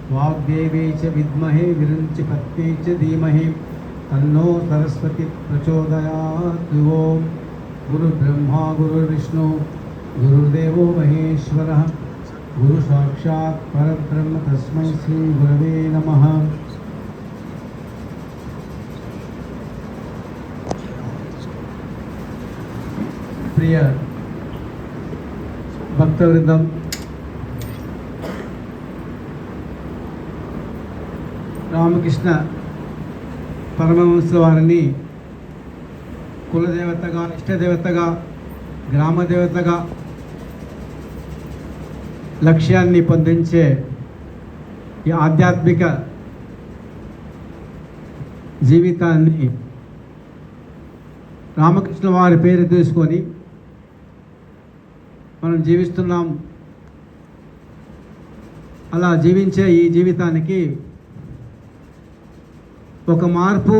वाग्देवी च विद्महे विरुञ्चपत्नी च धीमहि तन्नो सरस्वती प्रचोदयात्। ओम गुरुर्ब्रह्मा गुरुर्विष्णु गुरुर्देवो महेश्वरः गुरु साक्षात् परब्रह्म तस्मै श्री गुरवे नमः। प्रिय भक्तवृंदम, రామకృష్ణ పరమహంస వారిని కులదేవతగా, ఇష్టదేవతగా, గ్రామదేవతగా లక్ష్యాన్ని పొందించే ఈ ఆధ్యాత్మిక జీవితాన్ని రామకృష్ణ వారి పేరు తీసుకొని మనం జీవిస్తున్నాం. అలా జీవించే ఈ జీవితానికి ఒక మార్పు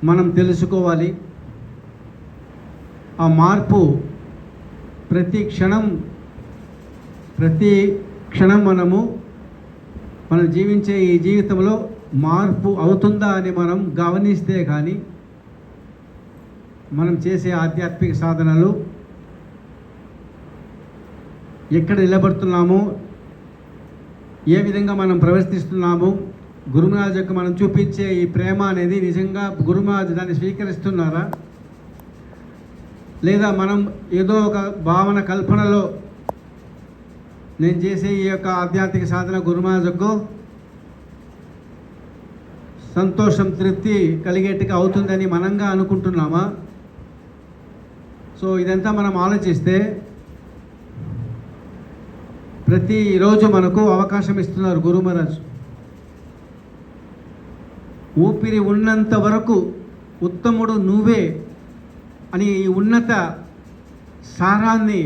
మనం తెలుసుకోవాలి. ఆ మార్పు ప్రతి క్షణం మనం జీవించే ఈ జీవితంలో మార్పు అవుతుందా అని మనం గమనిస్తే కానీ మనం చేసే ఆధ్యాత్మిక సాధనలు ఎక్కడ నిలబడుతున్నామో, ఏ విధంగా మనం ప్రవర్తిస్తున్నామో, గురుమహారాజ్ యొక్క మనం చూపించే ఈ ప్రేమ అనేది నిజంగా గురుమహారాజ్ దాన్ని స్వీకరిస్తున్నారా, లేదా మనం ఏదో ఒక భావన కల్పనలో నేను చేసే ఈ యొక్క ఆధ్యాత్మిక సాధన గురుమహారాజ్కు సంతోషం, తృప్తి కలిగేట్టుగా అవుతుందని మనంగా అనుకుంటున్నామా? సో ఇదంతా మనం ఆలోచిస్తే ప్రతిరోజు మనకు అవకాశం ఇస్తున్నారు గురు మహారాజ్. ఊపిరి ఉన్నంత వరకు ఉత్తముడు నువ్వే అని ఈ ఉన్నత సారాన్ని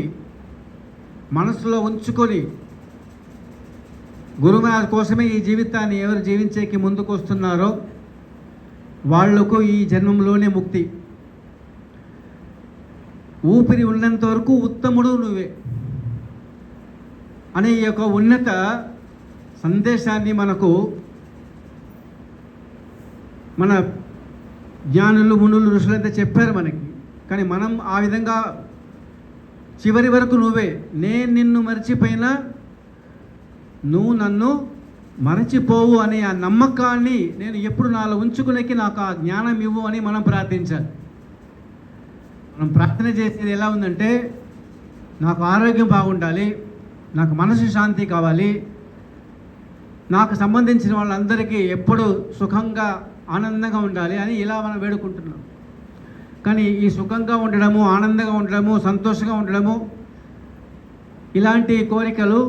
మనసులో ఉంచుకొని గురు మహారాజ్ కోసమే ఈ జీవితాన్ని ఎవరు జీవించేకి ముందుకు వస్తున్నారో వాళ్లకు ఈ జన్మంలోనే ముక్తి. ఊపిరి ఉన్నంత వరకు ఉత్తముడు నువ్వే అనే ఈ యొక్క ఉన్నత సందేశాన్ని మనకు మన జ్ఞానులు, మునులు, ఋషులంతా చెప్పారు మనకి. కానీ మనం ఆ విధంగా చివరి వరకు నువ్వే, నేను నిన్ను మర్చిపోయినా నువ్వు నన్ను మరచిపోవు అనే ఆ నమ్మకాన్ని నేను ఎప్పుడు నాలో ఉంచుకునేకి నాకు ఆ జ్ఞానం ఇవ్వు అని మనం ప్రార్థించాలి. మనం ప్రార్థన చేసేది ఎలా ఉందంటే, నాకు ఆరోగ్యం బాగుండాలి, నాకు మనసు శాంతి కావాలి, నాకు సంబంధించిన వాళ్ళందరికీ ఎప్పుడు సుఖంగా ఆనందంగా ఉండాలి అని ఇలా మనం వేడుకుంటున్నాం. కానీ ఈ సుఖంగా ఉండడము, ఆనందంగా ఉండడము, సంతోషంగా ఉండడము, ఇలాంటి కోరికలు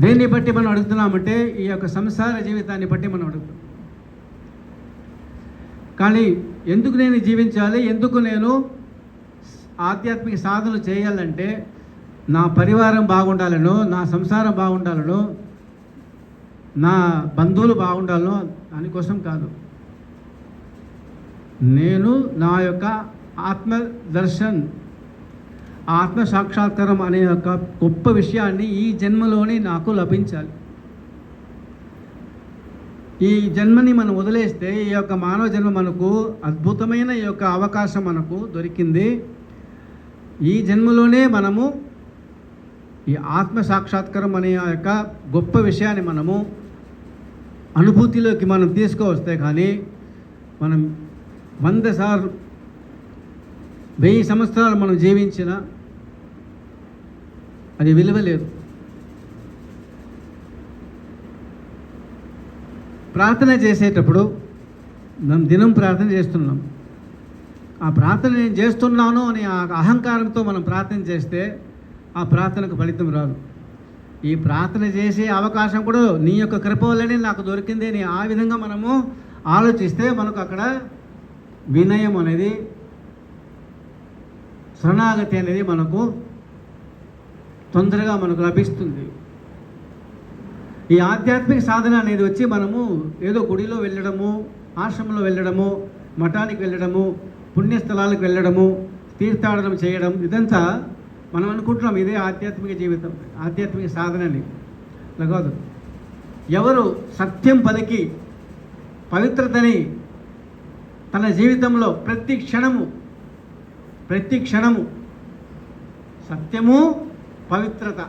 దేన్ని బట్టి మనం అడుగుతున్నామంటే ఈ యొక్క సంసార జీవితాన్ని బట్టి మనం అడుగుతున్నాం. కానీ ఎందుకు నేను జీవించాలి, ఎందుకు నేను ఆధ్యాత్మిక సాధనలు చేయాలంటే నా పరివారం బాగుండాలనో, నా సంసారం బాగుండాలనో, నా బంధువులు బాగుండాలనో దానికోసం కాదు. నేను నా యొక్క ఆత్మదర్శన్, ఆత్మ సాక్షాత్కారం అనే ఒక గొప్ప విషయాన్ని ఈ జన్మలోనే నాకు లభించాలి. ఈ జన్మని మనం వదిలేస్తే ఈ యొక్క మానవ జన్మ మనకు అద్భుతమైన ఈ యొక్క అవకాశం మనకు దొరికింది. ఈ జన్మలోనే మనము ఈ ఆత్మ సాక్షాత్కారం అనే ఆ యొక్క గొప్ప విషయాన్ని మనము అనుభూతిలోకి మనం తీసుకువస్తే కానీ మనం 100 సార్లు 1000 సంవత్సరాలు మనం జీవించిన అది విలువ లేదు. ప్రార్థన చేసేటప్పుడు మనం దినం ప్రార్థన చేస్తున్నాం. ఆ ప్రార్థన నేను చేస్తున్నాను అని ఆ అహంకారంతో మనం ప్రార్థన చేస్తే ఆ ప్రార్థనకు ఫలితం రాదు. ఈ ప్రార్థన చేసే అవకాశం కూడా నీ యొక్క కృప వల్లనే నాకు దొరికింది అని ఆ విధంగా మనము ఆలోచిస్తే మనకు అక్కడ వినయం అనేది, శరణాగతి అనేది మనకు తొందరగా మనకు లభిస్తుంది. ఈ ఆధ్యాత్మిక సాధన అనేది వచ్చి మనము ఏదో గుడిలో వెళ్ళడము, ఆశ్రమంలో వెళ్ళడము, మఠానికి వెళ్ళడము, పుణ్యస్థలాలకు వెళ్ళడము, తీర్థాటనం చేయడం, ఇదంతా మనం అనుకుంటున్నాం ఇదే ఆధ్యాత్మిక జీవితం, ఆధ్యాత్మిక సాధనని. అలా కాదు. ఎవరు సత్యం పలికి పవిత్రతని తన జీవితంలో ప్రతి క్షణము సత్యము, పవిత్రత,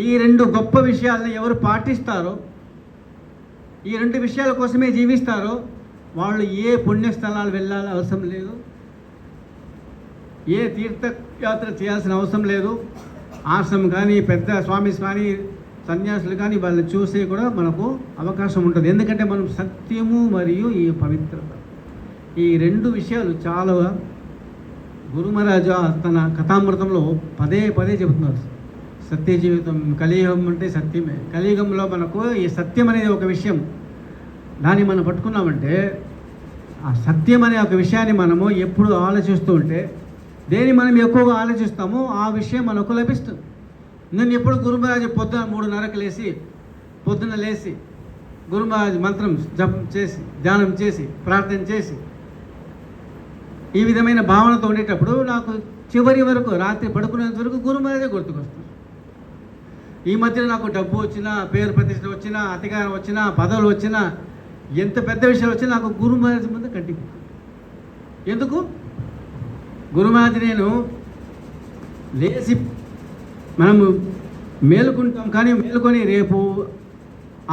ఈ రెండు గొప్ప విషయాలను ఎవరు పాటిస్తారో, ఈ రెండు విషయాల కోసమే జీవిస్తారో, వాళ్ళు ఏ పుణ్యస్థలాలు వెళ్ళాలి అవసరం లేదు, ఏ తీర్థయాత్ర చేయాల్సిన అవసరం లేదు. ఆశ్రమం కానీ, పెద్ద స్వామిస్ కానీ, సన్యాసులు కానీ వాళ్ళని చూసే కూడా మనకు అవకాశం ఉంటుంది. ఎందుకంటే మనం సత్యము మరియు ఈ పవిత్రత, ఈ రెండు విషయాలు చాలా గురుమహారాజు తన కథామృతంలో పదే చెబుతున్నారు. సత్య జీవితం, కలియుగం అంటే సత్యమే. కలియుగంలో మనకు ఈ సత్యం అనేది ఒక విషయం, దాన్ని మనం పట్టుకున్నామంటే ఆ సత్యం అనే ఒక విషయాన్ని మనము ఎప్పుడు ఆలోచిస్తూ ఉంటే, దేని మనం ఎక్కువగా ఆలోచిస్తామో ఆ విషయం మనకు లభిస్తుంది. నేను ఎప్పుడు గురుమహారాజు పొద్దున లేచి గురుమహారాజు మంత్రం జపం చేసి, ధ్యానం చేసి, ప్రార్థన చేసి, ఈ విధమైన భావనతో ఉండేటప్పుడు నాకు చివరి వరకు, రాత్రి పడుకునేంత వరకు గురుమహారాజే గుర్తుకొస్తుంది. ఈ మధ్యన నాకు డబ్బు వచ్చినా, పేరు ప్రతిష్ట వచ్చినా, అధికారం వచ్చినా, పదవులు వచ్చినా, ఎంత పెద్ద విషయాలు వచ్చినా నాకు గురుమహారాజు ముందు కంటికి. ఎందుకు? గురుమహారాజు నేను లేచి మనము మేలుకుంటాం, కానీ మేలుకొని రేపు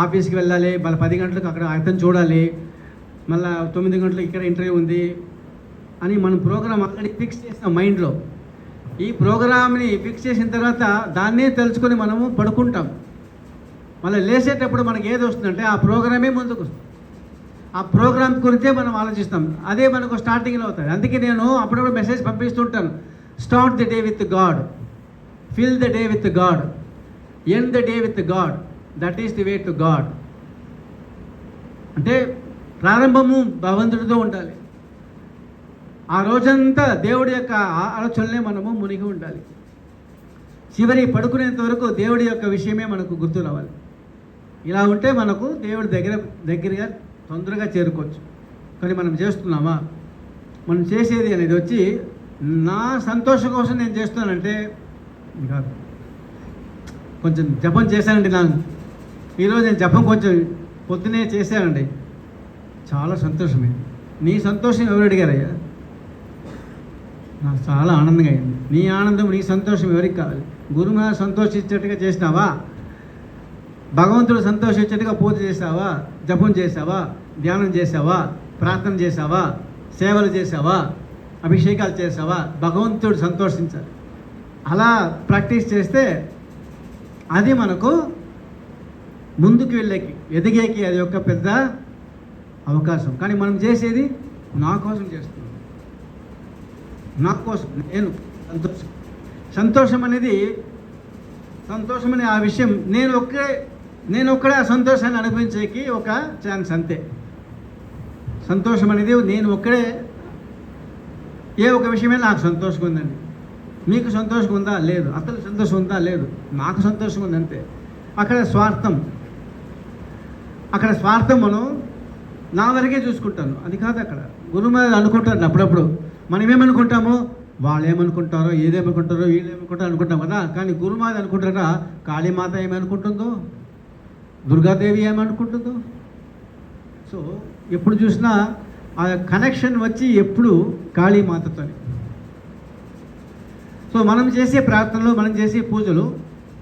ఆఫీస్కి వెళ్ళాలి, మళ్ళీ 10 గంటలకు అక్కడ అర్థం చూడాలి, మళ్ళీ 9 గంటలకు ఇక్కడ ఇంటర్వ్యూ ఉంది అని మనం ప్రోగ్రామ్ ఆల్రెడీ ఫిక్స్ చేస్తాం మైండ్లో. ఈ ప్రోగ్రామ్ని ఫిక్స్ చేసిన తర్వాత దాన్నే తెలుసుకొని మనము పడుకుంటాం. మళ్ళీ లేచేటప్పుడు మనకి ఏది వస్తుందంటే ఆ ప్రోగ్రామే ముందుకు వస్తుంది. ఆ ప్రోగ్రామ్ గురించే మనం ఆలోచిస్తాం. అదే మనకు స్టార్టింగ్లో అవుతుంది. అందుకే నేను అప్పుడప్పుడు మెసేజ్ పంపిస్తుంటాను, start the day with God, fill the day with God, end the day with God, that is the way to God. అంటే ప్రారంభము భగవంతుడితో ఉండాలి. ఆ రోజంతా దేవుడి యొక్క ఆలోచనలే మనము మునిగి ఉండాలి. చివరి పడుకునేంత వరకు దేవుడి యొక్క విషయమే మనకు గుర్తు రావాలి. ఇలా ఉంటే మనకు దేవుడి దగ్గరగా తొందరగా చేరుకోవచ్చు. కానీ మనం చేస్తున్నామా? మనం చేసేది అనేది వచ్చి నా సంతోషం కోసం నేను చేస్తున్నానంటే కాదు. కొంచెం జపం చేశానండి, ఈరోజు నేను జపం కొంచెం పొద్దునే చేశానండి, చాలా సంతోషమే. నీ సంతోషం ఎవరు అడిగారయ్యా? నాకు చాలా ఆనందంగా అయింది. నీ ఆనందం, నీ సంతోషం ఎవరికి కావాలి? గురుమహారాజు సంతోషించేట్టుగా చేసినావా? భగవంతుడు సంతోషించేట్టుగా పూజ చేసావా? జపం చేసావా? ధ్యానం చేసావా? ప్రార్థన చేసావా? సేవలు చేసావా? అభిషేకాలు చేసావా? భగవంతుడు సంతోషించాలి. అలా ప్రాక్టీస్ చేస్తే అది మనకు ముందుకు వెళ్ళేకి, ఎదిగేకి అది ఒక పెద్ద అవకాశం. కానీ మనం చేసేది నా కోసం చేస్తున్నాం, నా కోసం, నేను సంతోషం అనేది ఆ విషయం నేను ఒక్కడే ఆ సంతోషాన్ని అనుభవించేకి ఒక ఛాన్స్ అంతే. సంతోషం అనేది నేను ఒక్కడే. ఏ ఒక విషయమే నాకు సంతోషంగా ఉందండి, మీకు సంతోషంగా ఉందా? లేదు. అతను సంతోషం ఉందా? లేదు. నాకు సంతోషంగా ఉంది అంతే. అక్కడ స్వార్థం మనం నా వరకే చూసుకుంటాను, అది కాదు. అక్కడ గురుమహారాజు అనుకుంటారు అప్పుడప్పుడు, మనం ఏమనుకుంటామో వాళ్ళు ఏమనుకుంటారో, ఏదేమనుకుంటారో, వీళ్ళు ఏమనుకుంటారో అనుకుంటాం కదా. కానీ గురుమహారాజు అనుకుంటారా కాళీమాత ఏమనుకుంటుందో, దుర్గాదేవి ఏమనుకుంటుందో. సో ఎప్పుడు చూసినా ఆ కనెక్షన్ వచ్చి ఎప్పుడు కాళీమాతతో. సో మనం చేసే ప్రార్థనలు, మనం చేసే పూజలు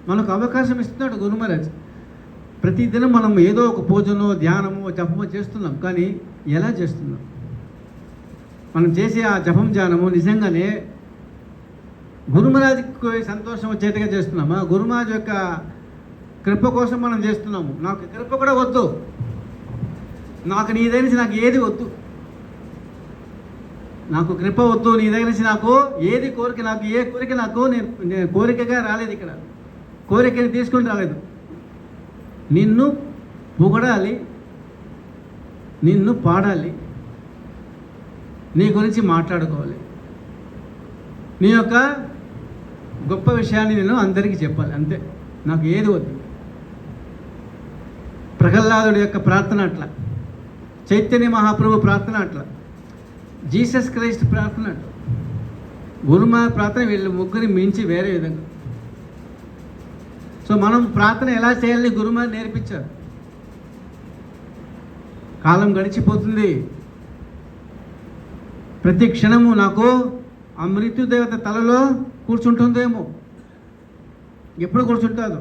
మనకు అవకాశం ఇస్తున్నాడు గురుమహారాజు. ప్రతిదినం మనం ఏదో ఒక పూజనో, ధ్యానమో, జపమో చేస్తున్నాం. కానీ ఎలా చేస్తున్నాం? మనం చేసే ఆ జపం, ధ్యానము నిజంగానే గురుమహారాజుకి సంతోషం వచ్చేట్టుగా చేస్తున్నామా? గురుమహారాజు యొక్క కృప కోసం మనం చేస్తున్నాము. నాకు కృప కూడా వద్దు, నాకు నీ దగ్గర నుంచి నాకు ఏది వద్దు, నాకు కృప వద్దు, నీ దగ్గర నుంచి నాకు ఏది కోరిక, నాకు ఏ కోరిక నాకు నేను కోరికగా రాలేదు. ఇక్కడ కోరికని తీసుకొని రాలేదు. నిన్ను పొగడాలి, నిన్ను పాడాలి, నీ గురించి మాట్లాడుకోవాలి, నీ యొక్క గొప్ప విషయాన్ని నేను అందరికీ చెప్పాలి, అంతే. నాకు ఏది వద్దు. ప్రహ్లాదుడి యొక్క ప్రార్థన అట్లా, చైతన్య మహాప్రభు ప్రార్థన అట్లా, జీసస్ క్రైస్ట్ ప్రార్థన అట్లా. గురుమాత ప్రార్థన వీళ్ళు ముగ్గురిని మించి వేరే విధంగా. సో మనం ప్రార్థన ఎలా చేయాలని గురుమాత నేర్పించారు. కాలం గడిచిపోతుంది, ప్రతి క్షణము నాకు ఆ మృత్యుదేవత తలలో కూర్చుంటుందేమో, ఎప్పుడు కూర్చుంటుందో,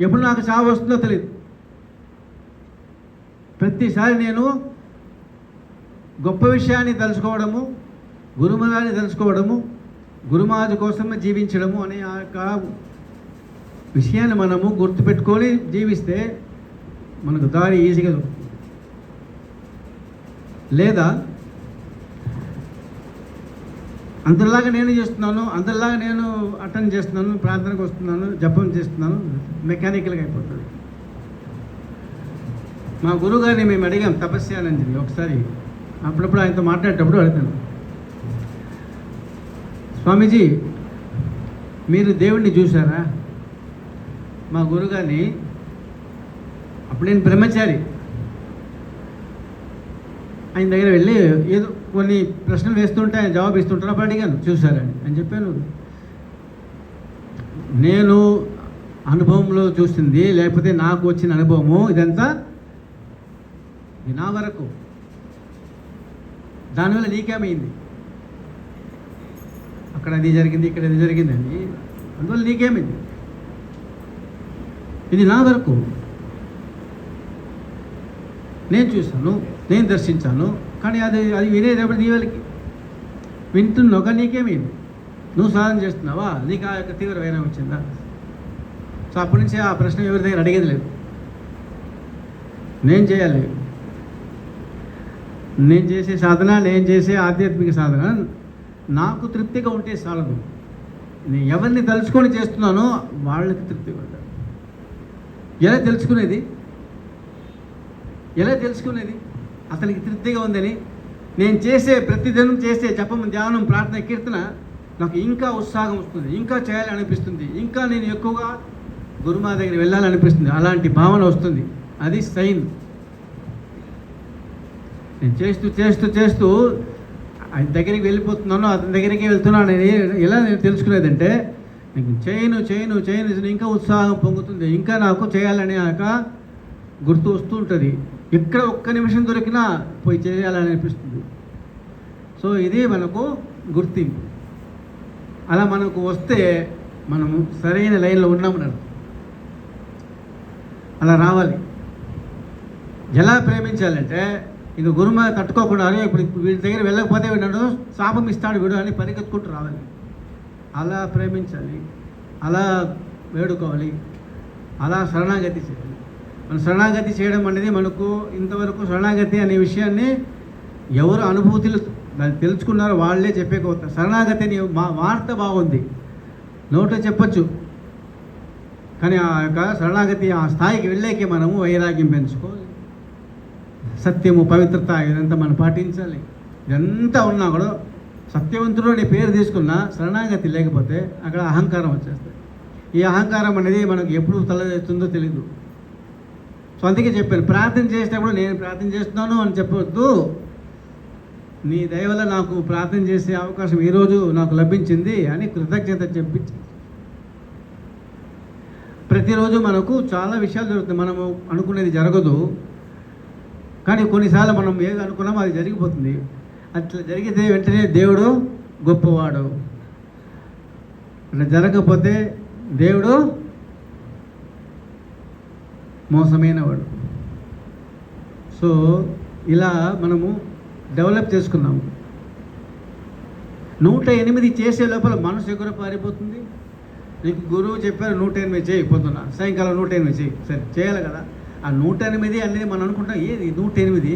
ఎప్పుడు నాకు చావు వస్తుందో తెలియదు. ప్రతిసారి నేను గొప్ప విషయాన్ని తలుచుకోవడము, గురుమాతని తలుచుకోవడము, గురుమాత కోసమే జీవించడము అనే ఆ యొక్క విషయాన్ని మనము గుర్తుపెట్టుకొని జీవిస్తే మనకు దారి ఈజీగా దొరుకుతుంది. లేదా అందరిలాగా నేను చేస్తున్నాను, అందరిలాగా నేను అటెండ్ చేస్తున్నాను, ప్రార్థనకు వస్తున్నాను, జపం చేస్తున్నాను, మెకానికల్గా అయిపోతుంది. మా గురువుగారిని మేము అడిగాం తపస్యానందిని ఒకసారి, అప్పుడప్పుడు ఆయనతో మాట్లాడేటప్పుడు అడుగుతాను, స్వామీజీ మీరు దేవుణ్ణి చూసారా? మా గురుగారిని, అప్పుడు నేను బ్రహ్మచారి, ఆయన దగ్గర వెళ్ళి ఏదో కొన్ని ప్రశ్నలు వేస్తుంటే ఆయన జవాబు ఇస్తుంటారు. అప్పుడు అడిగాను చూసారని అని చెప్పాను. నేను అనుభవంలో చూసింది, లేకపోతే నాకు వచ్చిన అనుభవము, ఇదంతా ఇది నా వరకు, దానివల్ల నీకేమైంది, అక్కడ అది జరిగింది, ఇక్కడ అది జరిగింది అని, అందువల్ల నీకేమైంది, ఇది నా వరకు, నేను చూశాను, నేను దర్శించాను. కానీ అది వినేటప్పుడు నీ వాళ్ళకి వింటున్నావు, కానీ నీకేమైంది, నువ్వు సాధన చేస్తున్నావా, నీకు ఆ యొక్క తీవ్ర వైరం వచ్చిందా? సో అప్పటి నుంచి ఆ ప్రశ్న ఎవరి దగ్గర అడిగేది లేదు. నేను చేయాలి, నేను చేసే సాధన, నేను చేసే ఆధ్యాత్మిక సాధన నాకు తృప్తిగా ఉంటే చాలదు. నేను ఎవరిని తలుచుకొని చేస్తున్నానో వాళ్ళకి తృప్తిగా ఉంటాను. ఎలా తెలుసుకునేది అతనికి తృప్తిగా ఉందని? నేను చేసే ప్రతిదినం చేసే జపం, ధ్యానం, ప్రార్థన, కీర్తన నాకు ఇంకా ఉత్సాహం వస్తుంది, ఇంకా చేయాలనిపిస్తుంది, ఇంకా నేను ఎక్కువగా గురుమా దగ్గర వెళ్ళాలనిపిస్తుంది, అలాంటి భావన వస్తుంది. అది సైన్. నేను చేస్తూ ఆయన దగ్గరికి వెళ్ళిపోతున్నాను, అతని దగ్గరికి వెళ్తున్నాను. ఎలా నేను తెలుసుకునేదంటే, నేను చేయను ఇంకా ఉత్సాహం పొంగుతుంది, ఇంకా నాకు చేయాలని ఆక గుర్తు వస్తూ ఉంటుంది. ఇక్కడ ఒక్క నిమిషం దొరికినా పోయి చేయాలని అనిపిస్తుంది. సో ఇది మనకు గుర్తింపు. అలా మనకు వస్తే మనము సరైన లైన్లో ఉన్నామని అర్థం. అలా రావాలి. ఎలా ప్రేమించాలంటే, ఇక గురుమ తట్టుకోకుండా ఇప్పుడు వీడి దగ్గర వెళ్ళకపోతే వీడు శాపం ఇస్తాడు వీడు అని పరిగెత్తుకుంటూ రావాలి. అలా ప్రేమించాలి, అలా వేడుకోవాలి, అలా శరణాగతి చేయాలి. మన శరణాగతి చేయడం అనేది మనకు ఇంతవరకు శరణాగతి అనే విషయాన్ని ఎవరు అనుభూతులు దాన్ని తెలుసుకున్నారో వాళ్ళే చెప్పేకపోతారు. శరణాగతి అని వార్త బాగుంది, నోట్లో చెప్పచ్చు, కానీ ఆ యొక్క శరణాగతి ఆ స్థాయికి వెళ్ళేకి మనము వైరాగ్యం పెంచుకోవాలి, సత్యము, పవిత్రత ఇదంతా మనం పాటించాలి. ఇదంతా ఉన్నా కూడా సత్యవంతుడు అనే పేరు తీసుకున్నా శరణాగతి లేకపోతే అక్కడ అహంకారం వచ్చేస్తుంది. ఈ అహంకారం అనేది మనకు ఎప్పుడు తలెత్తుందో తెలీదు. సో అందుకే చెప్పాను, ప్రార్థన చేసేటప్పుడు నేను ప్రార్థన చేస్తున్నాను అని చెప్పవద్దు. నీ దయ వల్ల నాకు ప్రార్థన చేసే అవకాశం ఈరోజు నాకు లభించింది అని కృతజ్ఞత చెప్పించి. ప్రతిరోజు మనకు చాలా విషయాలు జరుగుతాయి, మనము అనుకునేది జరగదు, కానీ కొన్నిసార్లు మనం ఏది అనుకున్నామో అది జరిగిపోతుంది. అట్లా జరిగితే వెంటనే దేవుడు గొప్పవాడు, అట్లా జరగకపోతే దేవుడు మోసమైనవాడు. సో ఇలా మనము డెవలప్ చేసుకున్నాము. 108 చేసే లోపల మనసు ఎగుర పారిపోతుంది. నీకు గురువు చెప్పారు 108 చేయి, పొద్దున్న సాయంకాలం 108 చేయి, సరే చేయాలి కదా. ఆ 108 అనేది మనం అనుకుంటాం, ఏది 108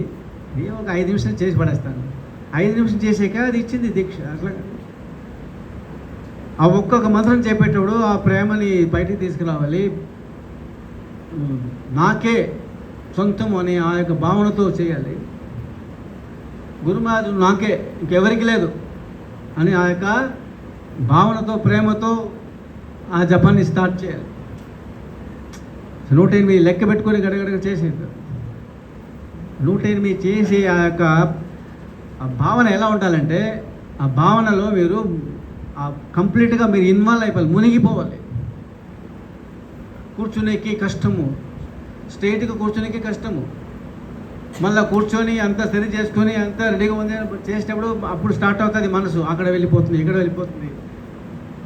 ఇది ఒక 5 నిమిషాలు చేసి పడేస్తాను. 5 నిమిషాలు చేసాక అది ఇచ్చింది దీక్ష. అట్లా ఆ ఒక్కొక్క మంత్రం చెప్పేటప్పుడు ఆ ప్రేమని బయటికి తీసుకురావాలి. నాకే సొంతం అనే ఆ యొక్క భావనతో చేయాలి. గురుమాత నాకే, ఇంకెవరికి లేదు అని ఆ యొక్క భావనతో, ప్రేమతో ఆ జపాన్ని స్టార్ట్ చేయాలి. 108 లెక్క పెట్టుకొని గడగడగా చేసేది. 108 చేసి ఆ యొక్క భావన ఎలా ఉండాలంటే, ఆ భావనలో మీరు కంప్లీట్గా మీరు ఇన్వాల్వ్ అయిపోవాలి, మునిగిపోవాలి. కూర్చునేకి కష్టము, స్ట్రైట్గా కూర్చునేకి కష్టము. మళ్ళీ కూర్చొని అంతా సరి చేసుకొని అంతా రెడీగా ఉంది చేసేటప్పుడు అప్పుడు స్టార్ట్ అవుతుంది మనసు, అక్కడ వెళ్ళిపోతుంది ఇక్కడ వెళ్ళిపోతుంది.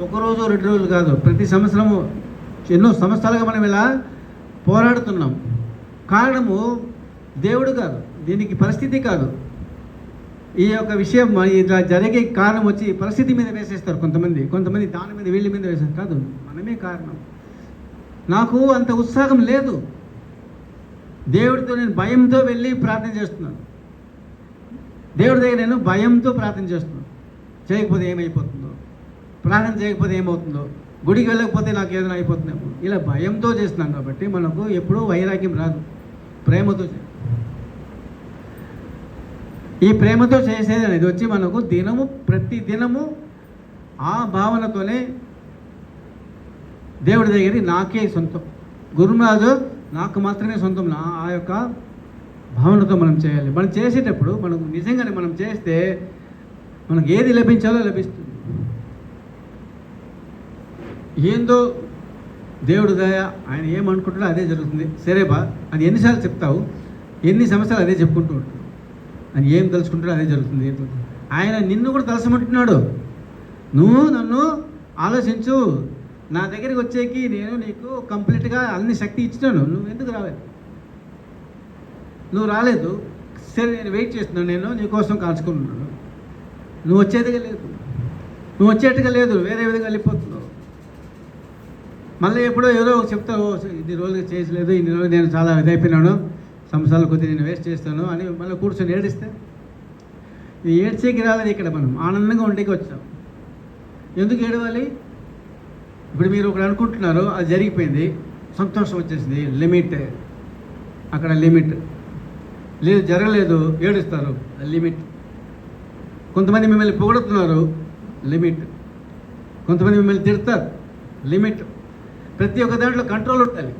ఒకరోజు 2 రోజులు కాదు, ప్రతి సంవత్సరము ఎన్నో సంవత్సరాలుగా మనం ఇలా పోరాడుతున్నాం. కారణము దేవుడు కాదు, దీనికి పరిస్థితి కాదు. ఈ యొక్క విషయం ఇట్లా జరిగే కారణం వచ్చి పరిస్థితి మీద వేసేస్తారు కొంతమంది దాని మీద వీళ్ళ మీద వేసేస్తారు. కాదు, మనమే కారణం. నాకు అంత ఉత్సాహం లేదు. దేవుడితో నేను భయంతో వెళ్ళి ప్రార్థన చేస్తున్నాను. దేవుడి దగ్గర నేను భయంతో ప్రార్థన చేస్తున్నాను. చేయకపోతే ఏమైపోతుందో, ప్రార్థన చేయకపోతే ఏమవుతుందో, గుడికి వెళ్ళకపోతే నాకు ఏదైనా అయిపోతుందేమో, ఇలా భయంతో చేస్తున్నాం. కాబట్టి మనకు ఎప్పుడూ వైరాగ్యం రాదు. ప్రేమతో ఈ ప్రేమతో చేసేది అనేది వచ్చి మనకు ప్రతి దినము ఆ భావనతోనే దేవుడి దగ్గర నాకే సొంతం, గురురాజు నాకు మాత్రమే సొంతం, ఆ యొక్క భావనతో మనం చేయాలి. మనం చేసేటప్పుడు మనకు నిజంగానే మనం చేస్తే మనకు ఏది లభించాలో లభిస్తుంది. ఏందో దేవుడు దయ, ఆయన ఏమనుకుంటాడో అదే జరుగుతుంది. సరేబా, అది ఎన్నిసార్లు చెప్తావు, ఎన్ని సంవత్సరాలు అదే చెప్పుకుంటూ ఉంటాడు. ఆయన ఏం తలుచుకుంటాడో అదే జరుగుతుంది. ఆయన నిన్ను కూడా తలసమంటున్నాడు. నువ్వు నన్ను ఆలోచించు, నా దగ్గరికి వచ్చేకి నేను నీకు కంప్లీట్గా అన్ని శక్తి ఇచ్చినాను, నువ్వు ఎందుకు రాలేదు? నువ్వు రాలేదు, సరే నేను వెయిట్ చేస్తున్నాను, నేను నీకోసం కాల్చుకుంటున్నాను. నువ్వు వచ్చేట్టుగా లేదు, వేరే విధంగా వెళ్ళిపోతున్నావు. మళ్ళీ ఎప్పుడో ఏదో చెప్తావు, ఇన్ని రోజులు చేయలేదు, ఇన్ని రోజులు నేను చాలా ఇదైపోయినాను, సంవత్సరాల కొద్ది నేను వేస్ట్ చేస్తాను అని మళ్ళీ కూర్చొని ఏడిస్తే, ఇది ఏడ్చేకి రాలేదు. ఇక్కడ మనం ఆనందంగా ఉండేకి వచ్చాం. ఎందుకు ఏడవాలి? ఇప్పుడు మీరు ఒకటి అనుకుంటున్నారు, అది జరిగిపోయింది, సంతోషం వచ్చేసింది, లిమిట్, అక్కడ లిమిట్ లేదు, జరగలేదు, ఏడుస్తారు, లిమిట్. కొంతమంది మిమ్మల్ని పొగడుతున్నారు, లిమిట్. కొంతమంది మిమ్మల్ని తిడతారు, లిమిట్. ప్రతి ఒక్క దాంట్లో కంట్రోల్ ఉండాలి.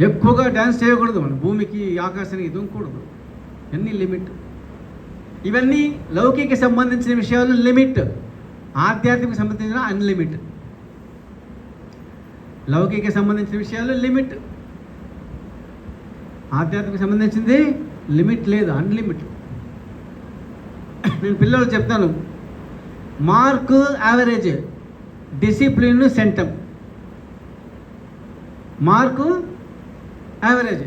ఎక్కువగా డ్యాన్స్ చేయకూడదు, మనం భూమికి ఆకాశానికి దూకకూడదు, అన్నీ లిమిట్. ఇవన్నీ లౌకిక సంబంధించిన విషయాలు లిమిట్, ఆధ్యాత్మిక సంబంధించిన అన్లిమిట్. లౌకిక సంబంధించిన విషయాలు లిమిట్, ఆధ్యాత్మిక సంబంధించింది లిమిట్ లేదు, అన్లిమిట్. నేను పిల్లలు చెప్తాను, mark average, discipline centum. Mark average,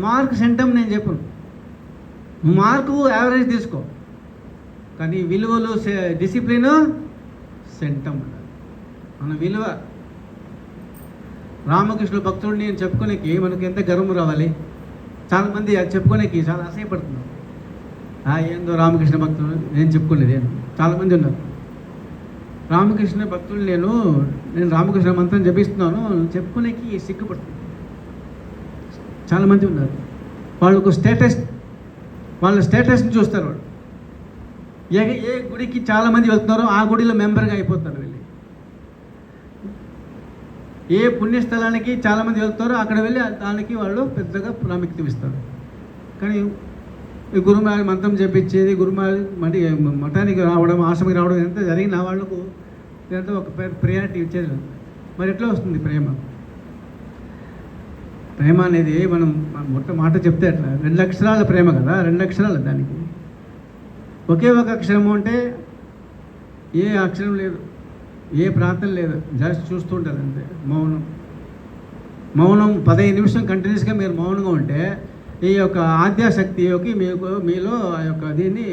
mark centum నేను చెప్పను. మార్కు యావరేజ్ తీసుకో, కానీ విలువలు డిసిప్లిన్ సెంటమ్ మన విలువ. రామకృష్ణ భక్తుడు నేను చెప్పుకోనేకి మనకు ఎంత గర్వం రావాలి. చాలామంది అది చెప్పుకోనేకి చాలా అసహ్యపడుతున్నారు. ఏందో రామకృష్ణ భక్తుడు నేను చెప్పుకునేది, చాలామంది ఉన్నారు. రామకృష్ణ భక్తులు నేను రామకృష్ణ మంత్రం జపిస్తున్నాను చెప్పుకునేకి సిగ్గుపడుతుంది. చాలామంది ఉన్నారు. వాళ్ళకు స్టేటస్, వాళ్ళ స్టేటస్ని చూస్తారు. వాళ్ళు ఏ గుడికి చాలామంది వెళ్తున్నారో ఆ గుడిలో మెంబర్గా అయిపోతారు వెళ్ళి. ఏ పుణ్యస్థలానికి చాలామంది వెళ్తారో అక్కడ వెళ్ళి దానికి వాళ్ళు పెద్దగా ప్రాముఖ్యత ఇస్తారు. కానీ గురుమారి మంత్రం చెప్పించేది, గురుమారి మఠానికి రావడం, ఆశ్రమకి రావడం ఎంత జరిగిన వాళ్ళకు ఇదంతా ఒక ప్రయారిటీ ఇచ్చేది. మరి ఎట్లా వస్తుంది ప్రేమ? ప్రేమ అనేది మనం మాట చెప్తే అట్లా 2 అక్షరాల ప్రేమ కదా, 2 అక్షరాలు దానికి. ఒకే ఒక అక్షరము అంటే ఏ అక్షరం లేదు, ఏ ప్రార్థన లేదు, జస్ట్ చూస్తూ ఉంటుంది అంతే. మౌనం 15 నిమిషం కంటిన్యూస్గా మీరు మౌనంగా ఉంటే ఈ యొక్క ఆద్యాశక్తి మీలో ఆ యొక్క దీన్ని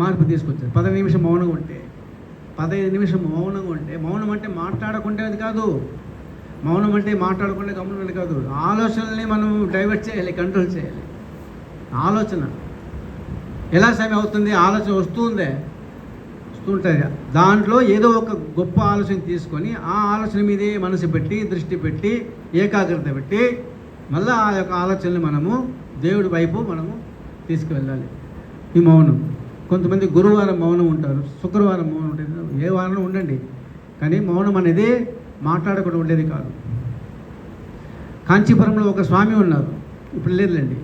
మార్పు తీసుకొచ్చారు. 15 నిమిషం మౌనంగా ఉంటే, 15 నిమిషం మౌనంగా ఉంటే, మౌనం అంటే మాట్లాడకుండేది కాదు, మౌనం అంటే మాట్లాడకుండా గమనం కాదు. ఆలోచనల్ని మనం డైవర్ట్ చేయాలి, కంట్రోల్ చేయాలి. ఆలోచన ఎలా సమయం అవుతుంది, ఆలోచన వస్తుంటుంది. దాంట్లో ఏదో ఒక గొప్ప ఆలోచన తీసుకొని ఆ ఆలోచన మీదే మనసు పెట్టి, దృష్టి పెట్టి, ఏకాగ్రత పెట్టి మళ్ళీ ఆ యొక్క ఆలోచనని మనము దేవుడి వైపు మనము తీసుకువెళ్ళాలి. ఈ మౌనం. కొంతమంది గురువారం మౌనం ఉంటారు, శుక్రవారం మౌనం ఉంటుంది, ఏ వారం ఉండండి, కానీ మౌనం అనేది మాట్లాడకుండా ఉండేది కాదు. కాంచీపురంలో ఒక స్వామి ఉన్నారు, ఇప్పుడు లేదులేండి.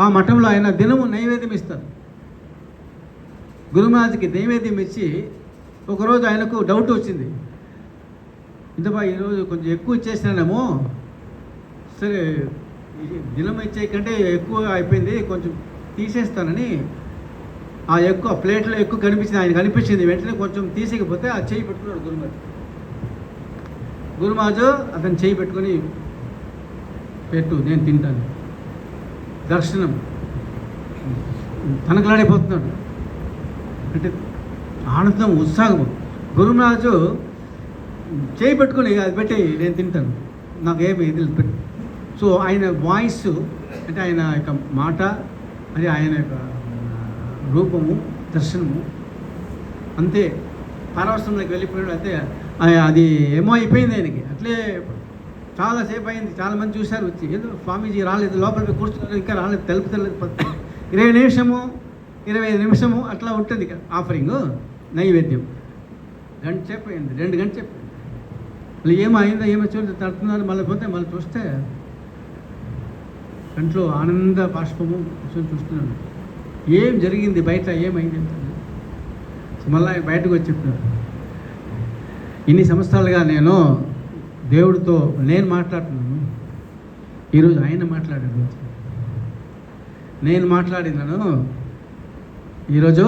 ఆ మఠంలో ఆయన దినము నైవేద్యం ఇస్తారు. గురుమహారాజుకి నైవేద్యం ఇచ్చి ఒకరోజు ఆయనకు డౌట్ వచ్చింది, ఇంతబా ఈరోజు కొంచెం ఎక్కువ ఇచ్చేసినానేమో, సరే దినం ఇచ్చే కంటే ఎక్కువ అయిపోయింది, కొంచెం తీసేస్తానని ఆ ఎక్కువ ప్లేట్లో ఎక్కువ కనిపించింది, ఆయన కనిపించింది. వెంటనే కొంచెం తీసేయకపోతే ఆ చేయి పెట్టుకున్నాడు గురుమహారాజు అతను చేయి పెట్టుకొని, పెట్టు నేను తింటాను. దర్శనం తనకలాడైపోతున్నాడు, అంటే ఆనందం, ఉత్సాహము. గురుమహారాజు చేయి పెట్టుకొని అది పెట్టి నేను తింటాను, నాకేమి ఇది పెట్టు. సో ఆయన వాయిస్ అంటే ఆయన యొక్క మాట, అది ఆయన యొక్క రూపము, దర్శనము అంతే పరవశంలోకి వెళ్ళిపోయాడు. అయితే అది ఏమో అయిపోయింది ఆయనకి. అట్లే చాలాసేపు అయింది, చాలామంది చూశారు వచ్చి, ఏదో స్వామీజీ రాలేదు, లోపలికి కూర్చున్నారు, ఇంకా రాలేదు, తెలుపుతలేదు. 20 నిమిషము 25 నిమిషము అట్లా ఉంటుంది ఆఫరింగ్ నైవేద్యం. గంట సేపు అయింది, 2 గంటలు చెప్పి మళ్ళీ ఏమో అయిందో ఏమో చూసి తడుతున్నారు. మళ్ళీ పోతే మళ్ళీ చూస్తే కంట్లో ఆనంద బాష్పము చూస్తున్నాను. ఏం జరిగింది బయట, ఏమైంది మళ్ళీ ఆయన బయటకు వచ్చి చెప్పినారు, ఇన్ని సంవత్సరాలుగా నేను దేవుడితో నేను మాట్లాడుతున్నాను, ఈరోజు ఆయన మాట్లాడాడు. నేను మాట్లాడినాను, ఈరోజు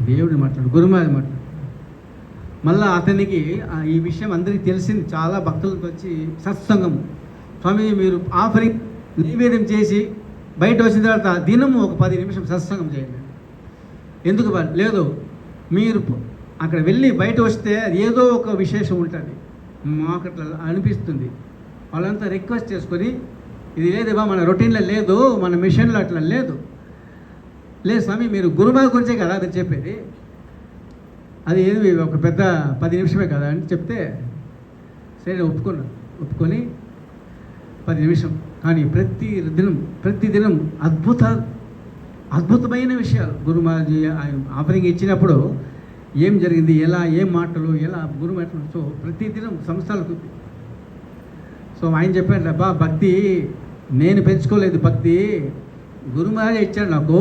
దేవుడిని మాట్లాడు, గురుమహారాజు మాట్లాడు. మళ్ళీ అతనికి ఈ విషయం అందరికీ తెలిసింది. చాలా భక్తులతో వచ్చి సత్సంగం, స్వామి మీరు ఆఫరింగ్ నైవేద్యం చేసి బయట వచ్చిన తర్వాత దినము ఒక 10 నిమిషం సత్సంగం చేయండి. ఎందుకు లేదు, మీరు అక్కడ వెళ్ళి బయట వస్తే ఏదో ఒక విశేషం ఉంటుంది, మాకు అట్లా అనిపిస్తుంది. వాళ్ళంతా రిక్వెస్ట్ చేసుకొని, ఇది లేదేవా మన రొటీన్లో లేదు, మన మిషన్లో అట్లా లేదు స్వామి, మీరు గురుమహారాజు గురించే కదా అది చెప్పేది, అది ఏది ఒక పెద్ద 10 నిమిషమే కదా అని చెప్తే సరే ఒప్పుకొని 10 నిమిషం. కానీ ప్రతిదినం అద్భుతమైన విషయాలు గురుమహారాజు ఆఫరింగ్ ఇచ్చినప్పుడు ఏం జరిగింది, ఎలా ఏం మాటలు, ఎలా గురుమాటలు. సో ప్రతిదినం సంవత్సరాలకు. సో ఆయన చెప్పాడు, అబ్బా భక్తి నేను పెంచుకోలేదు, భక్తి గురుమహారాజు ఇచ్చాడు నాకు.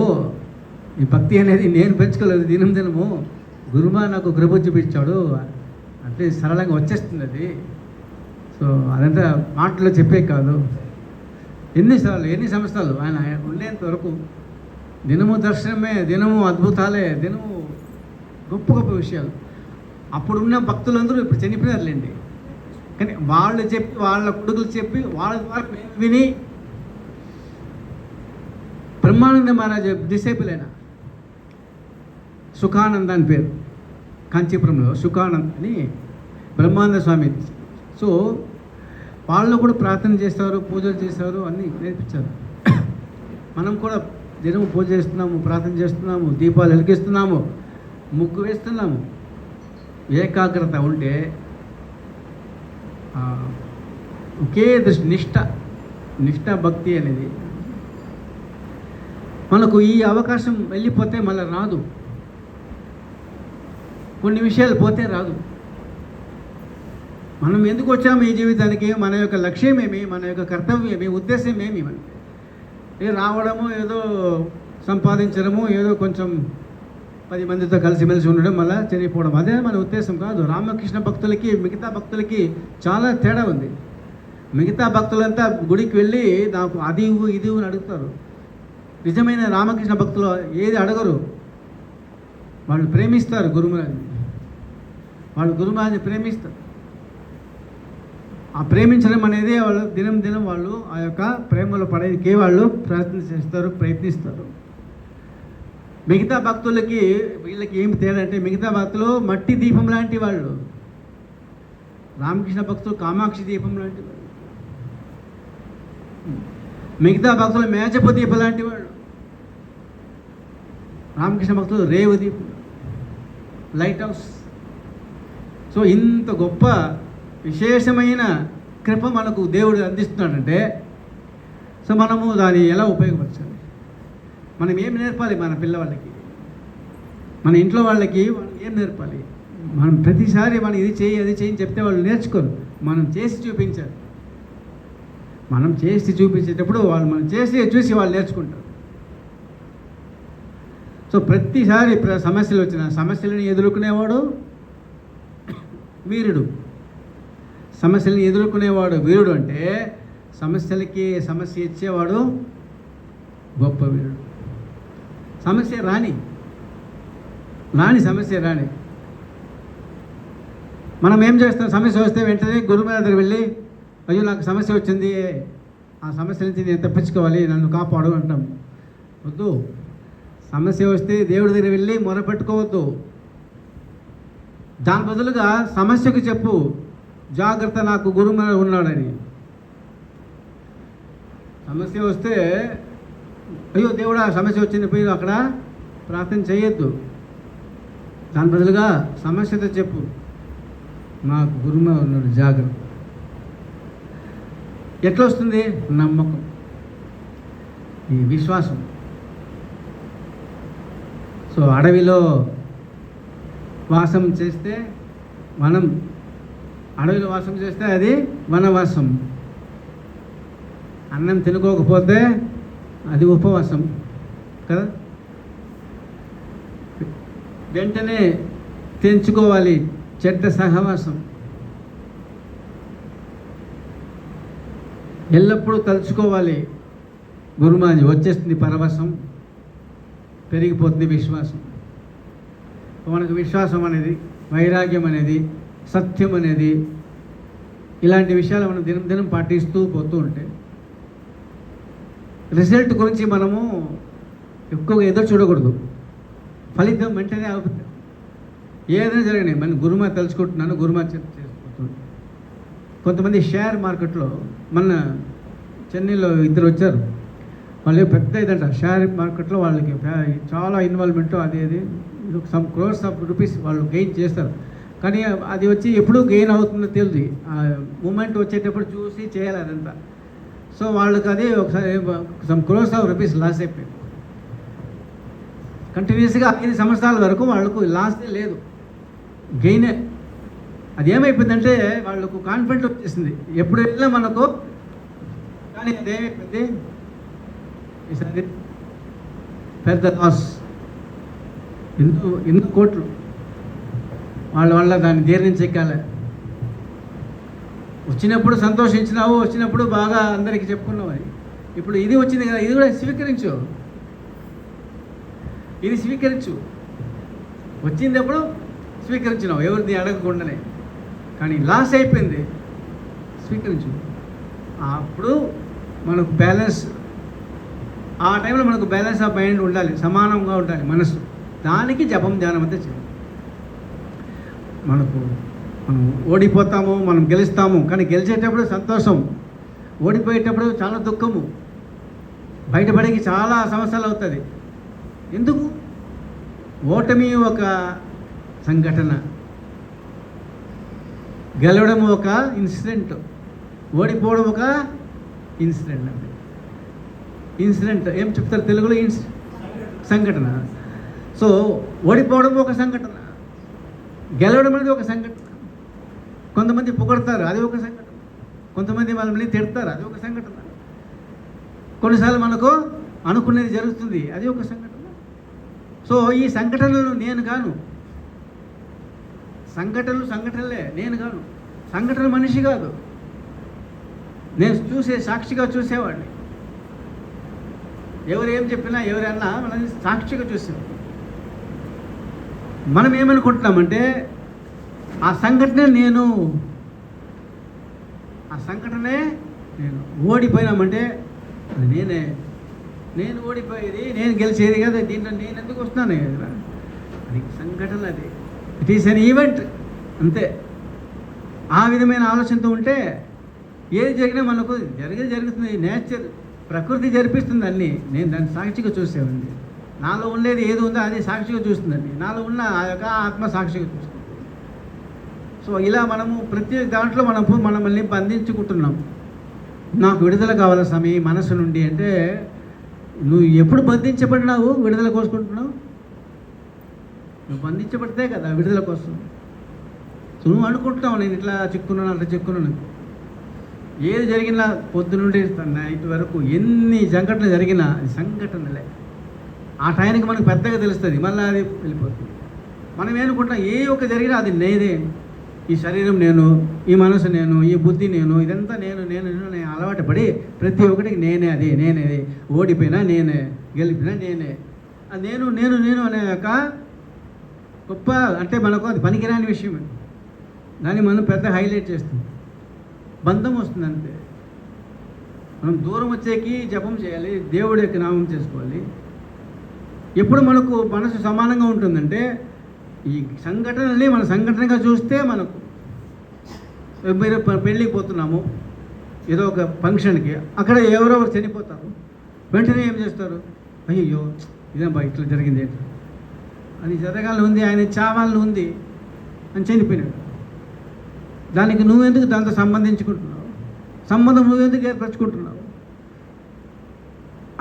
ఈ భక్తి అనేది నేను పెంచుకోలేదు, దినము గురుమహారాజు నాకు కృప చూపించాడు, అంటే సరళంగా వచ్చేస్తుంది అది. సో అదంతా మాటలో చెప్పే కాదు. ఎన్ని సంవత్సరాలు ఆయన ఉండేంత వరకు దినము దర్శనమే, దినము అద్భుతాలే, దినము గొప్ప విషయాలు. అప్పుడున్న భక్తులందరూ ఇప్పుడు చనిపోయారులేండి, కానీ వాళ్ళు చెప్పి, వాళ్ళ కొడుకులు చెప్పి, వాళ్ళ ద్వారా విని బ్రహ్మానంద మహారాజు డిసేబుల్ అయినా సుఖానంద అని పేరు, కాంచీపురంలో సుఖానంద అని బ్రహ్మానంద స్వామి. సో వాళ్ళు కూడా ప్రార్థన చేస్తారు, పూజలు చేస్తారు, అన్నీ నేర్పించారు. మనం కూడా దినము పూజ చేస్తున్నాము, ప్రార్థన చేస్తున్నాము, దీపాలు వెలిగిస్తున్నాము, ముగ్గు వేస్తున్నాము. ఏకాగ్రత ఉంటే ఒకే దృష్టి, నిష్ఠ భక్తి అనేది మనకు ఈ అవకాశం వెళ్ళిపోతే మళ్ళీ రాదు. కొన్ని విషయాలు పోతే రాదు. మనం ఎందుకు వచ్చాము ఈ జీవితానికి, మన యొక్క లక్ష్యం ఏమి, మన యొక్క కర్తవ్యం ఏమి, ఉద్దేశం ఏమి, మనకి రావడము, ఏదో సంపాదించడము, ఏదో కొంచెం 10 మందితో కలిసిమెలిసి ఉండడం, మళ్ళీ చనిపోవడం, అదే మన ఉద్దేశం కాదు. రామకృష్ణ భక్తులకి మిగతా భక్తులకి చాలా తేడా ఉంది. మిగతా భక్తులంతా గుడికి వెళ్ళి నాకు అది ఇవ్వు ఇది అని అడుగుతారు. నిజమైన రామకృష్ణ భక్తులు ఏది అడగరు, వాళ్ళు ప్రేమిస్తారు గురుమహారాజుని, వాళ్ళు గురుమహారాజుని ప్రేమిస్తారు. ఆ ప్రేమించడం అనేది వాళ్ళు దినం వాళ్ళు ఆ యొక్క ప్రేమలో పడేకే వాళ్ళు ప్రయత్నిస్తారు. మిగతా భక్తులకి వీళ్ళకి ఏమి తేడా అంటే, మిగతా భక్తులు మట్టి దీపం లాంటి వాళ్ళు, రామకృష్ణ భక్తులు కామాక్షి దీపం లాంటి వాళ్ళు, మిగతా భక్తులు మేజపు దీపం లాంటి వాళ్ళు, రామకృష్ణ భక్తులు రేవు దీపం, లైట్ హౌస్. సో ఇంత గొప్ప విశేషమైన కృప మనకు దేవుడు అందిస్తున్నాడంటే, సో మనము దాన్ని ఎలా ఉపయోగపరచాలి, మనం ఏం నేర్పాలి మన పిల్లవాళ్ళకి, మన ఇంట్లో వాళ్ళకి ఏం నేర్పాలి. మనం ప్రతిసారి మనం ఇది చేయి అది చేయని చెప్తే వాళ్ళు నేర్చుకోరు, మనం చేసి చూపించాలి. మనం చేసి చూపించేటప్పుడు వాళ్ళు మనం చేసి చూసి వాళ్ళు నేర్చుకుంటారు. సో ప్రతిసారి సమస్యలు వచ్చిన సమస్యలను ఎదుర్కొనేవాడు వీరుడు. సమస్యలను ఎదుర్కొనేవాడు వీరుడు అంటే సమస్యలకి సమస్య ఇచ్చేవాడు గొప్ప వీరుడు. సమస్య రాని సమస్య రాని మనం ఏం చేస్తాం? సమస్య వస్తే వెంటనే గురువు దగ్గర వెళ్ళి, అయ్యో నాకు సమస్య వచ్చింది, ఆ సమస్య నుంచి నేను తప్పించుకోవాలి, నన్ను కాపాడు అంటాం. వద్దు. సమస్య వస్తే దేవుడి దగ్గర వెళ్ళి మొరపెట్టుకోవద్దు. దాని బదులుగా సమస్యకు చెప్పు, జాగ్రత్త నాకు గురువు ఉన్నాడని. సమస్య వస్తే అయ్యో దేవుడా సమస్య వచ్చింది పోయి అక్కడ ప్రార్థన చేయొద్దు. దాని బదులుగా సమస్యతో చెప్పు, నాకు గురువు ఉన్నాడు, జాగ్రత్త. ఎట్లా వస్తుంది? నమ్మకం, ఈ విశ్వాసం. సో అడవిలో వాసం చేస్తే అడవిలో వాసం చేస్తే అది వనవాసం. అన్నం తినుకోకపోతే అది ఉపవాసం కదా. వెంటనే తెంచుకోవాలి చెడ్డ సహవాసం. ఎల్లప్పుడూ తలుచుకోవాలి గురుమాని. వచ్చేస్తుంది పరవశం, పెరిగిపోతుంది విశ్వాసం. మనకు విశ్వాసం అనేది, వైరాగ్యం అనేది, సత్యం అనేది, ఇలాంటి విషయాలు మనం దినం పాటిస్తూ పోతూ ఉంటే రిజల్ట్ గురించి మనము ఎక్కువగా ఎదురు చూడకూడదు. ఫలితం వెంటనే అవుతుంది. ఏదైనా జరగని మన గురుమా తలుచుకుంటున్నాను, గురుమా చేసుకుంటున్నాను. కొంతమంది షేర్ మార్కెట్లో, మన చెన్నైలో ఇద్దరు వచ్చారు. వాళ్ళు పెద్ద ఇదంట షేర్ మార్కెట్లో, వాళ్ళకి చాలా ఇన్వాల్వ్మెంట్, అది సమ్ క్రోర్స్ ఆఫ్ రూపీస్ వాళ్ళు గెయిన్ చేస్తారు. కానీ అది వచ్చి ఎప్పుడు గెయిన్ అవుతుందో తెలియదు. ఆ మూమెంట్ వచ్చేటప్పుడు చూసి చేయాలి అదంతా. సో వాళ్ళకి అది ఒకసారి some crores of rupees loss అయిపోయింది. కంటిన్యూస్గా 5 సంవత్సరాల వరకు వాళ్ళకు లాసే లేదు, గెయినే. అది ఏమైపోయిందంటే వాళ్ళకు కాన్ఫిడెంట్ వచ్చేసింది, ఎప్పుడు వెళ్ళినా మనకు. కానీ అదేమైపోయింది, ఈసారి పెద్ద లాస్, ఎన్నో కోట్లు. వాళ్ళ వల్ల దాన్ని జీర్ణించెక్కాలి. వచ్చినప్పుడు సంతోషించినావు, వచ్చినప్పుడు బాగా అందరికీ చెప్పుకున్నావు. అని ఇప్పుడు ఇది వచ్చింది కదా, ఇది కూడా స్వీకరించు. ఇది స్వీకరించు. వచ్చినప్పుడు స్వీకరించినావు ఎవరిని అడగకుండానే. కానీ లాస్ అయిపోయింది, స్వీకరించు. అప్పుడు మనకు బ్యాలెన్స్, ఆ టైంలో మనకు బ్యాలెన్స్ ఆఫ్ మైండ్ ఉండాలి, సమానంగా ఉండాలి మనసు. దానికి జపం ధ్యానం అంతా చేయాలి. మనం ఓడిపోతాము, మనం గెలుస్తాము. కానీ గెలిచేటప్పుడు సంతోషం, ఓడిపోయేటప్పుడు చాలా దుఃఖము. బయటపడేకి చాలా సంవత్సరాలు అవుతుంది. ఎందుకు? ఓటమి ఒక సంఘటన, గెలవడం ఒక ఇన్సిడెంట్, ఓడిపోవడం ఒక ఇన్సిడెంట్. అంటే ఇన్సిడెంట్ ఏం చెప్తారు తెలుగులో? సంఘటన. సో ఓడిపోవడం ఒక సంఘటన, గెలవడం అనేది ఒక సంఘటన. కొంతమంది పొగడతారు, అది ఒక సంఘటన. కొంతమంది వాళ్ళని తిడతారు, అది ఒక సంఘటన. కొన్నిసార్లు మనకు అనుకునేది జరుగుతుంది, అది ఒక సంఘటన. సో ఈ సంఘటనలు నేను కాను, సంఘటనలే నేను కాను. సంఘటన మనిషి కాదు, నేను సాక్షిగా చూసేవాడిని. ఎవరు ఏం చెప్పినా, ఎవరన్నా మనల్ని సాక్షిగా చూసేవాడు. మనం ఏమనుకుంటున్నామంటే ఆ సంఘటనే నేను ఓడిపోయినామంటే అది నేను ఓడిపోయేది, నేను గెలిచేది కదా, దీంట్లో నేను ఎందుకు వస్తున్నాను కదా. అది సంఘటన, అది ఇట్ ఈస్ అన్ ఈవెంట్, అంతే. ఆ విధమైన ఆలోచనతో ఉంటే ఏది జరిగినా మనకు జరుగుతుంది. నేచర్, ప్రకృతి జరిపిస్తుంది అన్నీ. నేను దాన్ని సాక్షిగా చూసేవాడిని. నాలో ఉండేది ఏది ఉందో అది సాక్షిగా చూస్తుందండి. నాలో ఉన్న ఆ యొక్క ఆత్మ సాక్షిగా చూస్తుంది. సో ఇలా మనము ప్రతి దాంట్లో మనల్ని బంధించుకుంటున్నాం. నాకు విడుదల కావాలి స్వామి మనసు నుండి అంటే, నువ్వు ఎప్పుడు బంధించబడినావు విడుదల కోసుకుంటున్నావు? నువ్వు బంధించబడితే కదా విడుదల కోసం. సో నువ్వు అనుకుంటున్నావు నేను ఇట్లా చిక్కున్నాను, అట్లా చిక్కున్నాను. ఏది జరిగినా పొద్దు నుండి నైట్ వరకు ఎన్ని సంఘటనలు జరిగినా సంఘటనలే. ఆ టైంకి మనకు పెద్దగా తెలుస్తుంది, మళ్ళీ అది వెళ్ళిపోతుంది. మనం ఏమనుకుంటాం, ఏ ఒక్క జరిగినా అది నేనే, ఈ శరీరం నేను, ఈ మనసు నేను, ఈ బుద్ధి నేను, ఇదంతా నేను నేను నేను అలవాటు పడి ప్రతి ఒక్కటికి నేనే, అది నేనే, ఓడిపోయినా నేనే, గెలిపినా నేనే, నేను నేను నేను అనే ఒక గొప్ప, అంటే మనకు అది పనికిరాని విషయం. దాన్ని మనం పెద్ద హైలైట్ చేస్తాం, బంధం వస్తుంది అంతే. మనం దూరం వచ్చేకి జపం చేయాలి, దేవుడి యొక్క నామం చేసుకోవాలి. ఎప్పుడు మనకు మనసు సమానంగా ఉంటుందంటే, ఈ సంఘటనని మన సంఘటనగా చూస్తే, మనకు మీరు పెళ్ళికి పోతున్నాము ఏదో ఒక ఫంక్షన్కి, అక్కడ ఎవరెవరు చనిపోతారు, వెంటనే ఏం చేస్తారు, అయ్యో ఇదేం ఇట్లా జరిగింది, అది జరగాలని ఉంది, ఆయన చావాలని ఉంది అని చనిపోయినాడు. దానికి నువ్వెందుకు దాంతో సంబంధించుకుంటున్నావు, సంబంధం నువ్వెందుకు ఏర్పరచుకుంటున్నావు?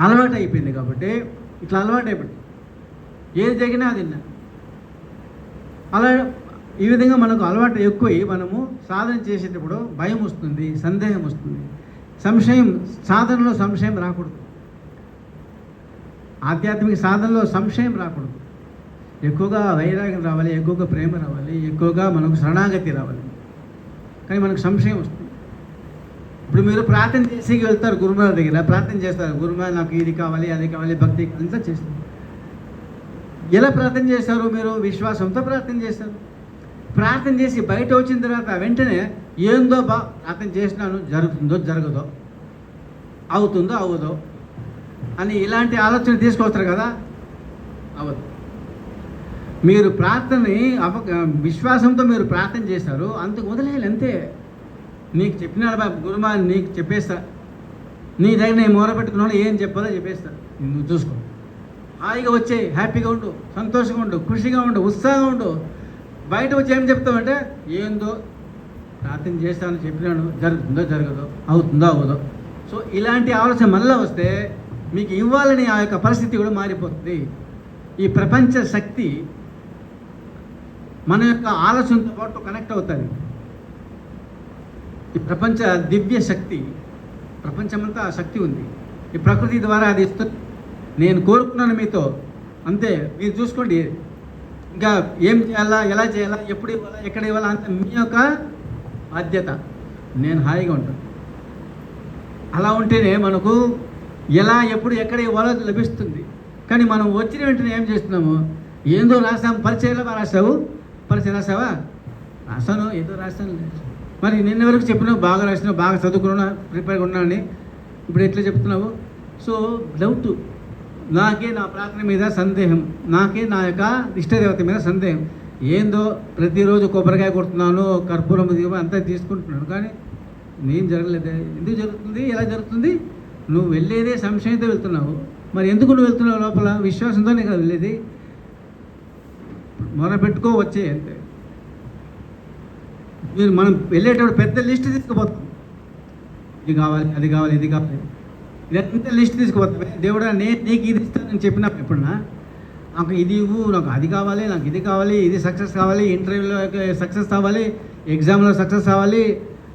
అలవాటు అయిపోయింది కాబట్టి, ఇట్లా అలవాటు అయిపోయింది, ఏది జరిగినా అది అలా. ఈ విధంగా మనకు అలవాటు ఎక్కువై మనము సాధన చేసేటప్పుడు భయం వస్తుంది, సందేహం వస్తుంది, సంశయం, సాధనలో సంశయం రాకూడదు. ఆధ్యాత్మిక సాధనలో సంశయం రాకూడదు. ఎక్కువగా వైరాగ్యం రావాలి, ఎక్కువగా ప్రేమ రావాలి, ఎక్కువగా మనకు శరణాగతి రావాలి. కానీ మనకు సంశయం వస్తుంది. ఇప్పుడు మీరు ప్రార్థన చేసి వెళ్తారు గురుమాల దగ్గర, ప్రార్థన చేస్తారు, గురుమాల నాకు ఇది కావాలి, అది కావాలి, భక్తి అంతా చేస్తారు. ఎలా ప్రార్థన చేస్తారు? మీరు విశ్వాసంతో ప్రార్థన చేస్తారు. ప్రార్థన చేసి బయట వచ్చిన తర్వాత వెంటనే ఏందో ప్రార్థన చేసినాను, జరుగుతుందో జరగదో, అవుతుందో అవ్వదో అని ఇలాంటి ఆలోచన తీసుకొస్తారు కదా, అవ్వదు. మీరు ప్రార్థనని విశ్వాసంతో మీరు ప్రార్థన చేస్తారు, అందుకు వదిలేయాలి అంతే. నీకు చెప్పినాడు గురుమా, నీకు చెప్పేస్తా, నీ దగ్గర నేను మొరపెట్టుకున్నాను, ఏం చెప్పాలో చెప్పేస్తా, నువ్వు చూసుకో, హాయిగా వచ్చే, హ్యాపీగా ఉండు, సంతోషంగా ఉండు, ఖుషిగా ఉండు, ఉత్సాహంగా ఉండు. బయట వచ్చి ఏం చెప్తావంటే, ఏందో ప్రార్థన చేస్తానని చెప్పినాను, జరుగుతుందో జరగదో, అవుతుందో అవ్వదో. సో ఇలాంటి ఆలోచన మళ్ళీ వస్తే మీకు ఇవ్వాలని ఆ యొక్క పరిస్థితి కూడా మారిపోతుంది. ఈ ప్రపంచ శక్తి మన యొక్క ఆలోచనతో పాటు కనెక్ట్ అవుతుంది. ఈ ప్రపంచ దివ్య శక్తి, ప్రపంచమంతా ఆ శక్తి ఉంది, ఈ ప్రకృతి ద్వారా అది ఇస్తుంది. నేను కోరుకున్నాను మీతో, అంతే. మీరు చూసుకోండి, ఇంకా ఏం చేయాలా, ఎలా చేయాలా, ఎప్పుడు ఇవ్వాలా, ఎక్కడ ఇవ్వాలా, అంత మీ యొక్క బాధ్యత. నేను హాయిగా ఉంటాను. అలా ఉంటేనే మనకు ఎలా, ఎప్పుడు, ఎక్కడ ఇవ్వాలో లభిస్తుంది. కానీ మనం వచ్చిన వెంటనే ఏం చేస్తున్నాము, ఏందో రాసాము, పరిచయంలో రాసావు, పరిచయం రాసావా, రాసాను, ఏదో రాస్తాను. మరి నిన్న వరకు చెప్పినావు, బాగా రాసినావు, బాగా చదువుకున్నా, ప్రిపేర్గా ఉన్నానని, ఇప్పుడు ఎట్లా చెప్తున్నావు? సో డౌట్, నాకే నా ప్రార్థన మీద సందేహం, నాకే నా యొక్క ఇష్టదేవత మీద సందేహం. ఏందో ప్రతిరోజు కొబ్బరికాయ కొడుతున్నాను, కర్పూరం అంతా తీసుకుంటున్నాను, కానీ నేను జరగలేదే. ఎందుకు జరుగుతుంది, ఎలా జరుగుతుంది? నువ్వు వెళ్ళేదే సంశయంతో వెళ్తున్నావు. మరి ఎందుకు నువ్వు వెళ్తున్నావు? లోపల విశ్వాసంతోనే కదా వెళ్ళేది. మొరపెట్టుకో, వచ్చే అంతే. మీరు మనం వెళ్ళేటప్పుడు పెద్ద లిస్ట్ తీసుకుపోతాం, ఇది కావాలి, అది కావాలి, ఇది కావాలి, ఇదంతా లిస్ట్ తీసుకుపోతాం. దేవుడా, నీకు ఇది ఇస్తానని చెప్పినా ఎప్పుడన్నా, నాకు ఇది ఇవ్వు, నాకు అది కావాలి, నాకు ఇది కావాలి, ఇది సక్సెస్ కావాలి, ఇంటర్వ్యూలో సక్సెస్ కావాలి, ఎగ్జామ్లో సక్సెస్ కావాలి,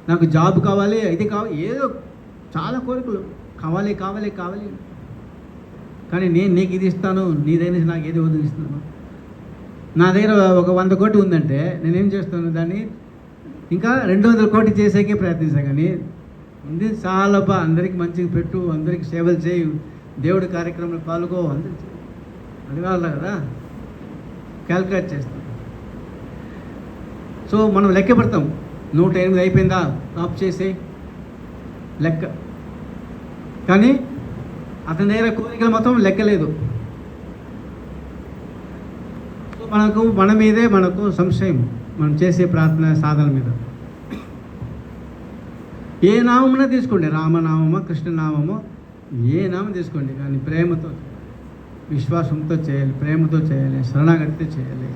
నాకు జాబ్ కావాలి, ఇది కావాలి, ఏదో చాలా కోరికలు కావాలి కావాలి కావాలి. కానీ నేను నీకు ఇది ఇస్తాను, నీ దగ్గర నాకు ఏది వదిలి ఇస్తున్నాను. నా దగ్గర ఒక 100 కోట్లు ఉందంటే నేనేం చేస్తాను, దాన్ని ఇంకా 200 కోట్లు చేసేకే ప్రయత్నిస్తాను. కానీ ఉంది చాలా అందరికి మంచిగా పెట్టు, అందరికి సేవలు చేయి, దేవుడి కార్యక్రమంలో పాల్గో, అందరికి అది కావాలి కదా, క్యాల్కులేట్ చేస్తాం. సో మనం లెక్క పెడతాం, 108 అయిపోయిందా, ఆఫ్ చేసే లెక్క. కానీ అతని దగ్గర కోరికలు మొత్తం లెక్కలేదు. సో మన మీదే మనకు సంశయం, మనం చేసే ప్రార్థన సాధన మీద. ఏ నామమున తీసుకోండి, రామనామమో కృష్ణనామమో ఏ నామం తీసుకోండి, కానీ ప్రేమతో, విశ్వాసంతో చేయాలి, ప్రేమతో చేయాలి, శరణాగతితో చేయాలి.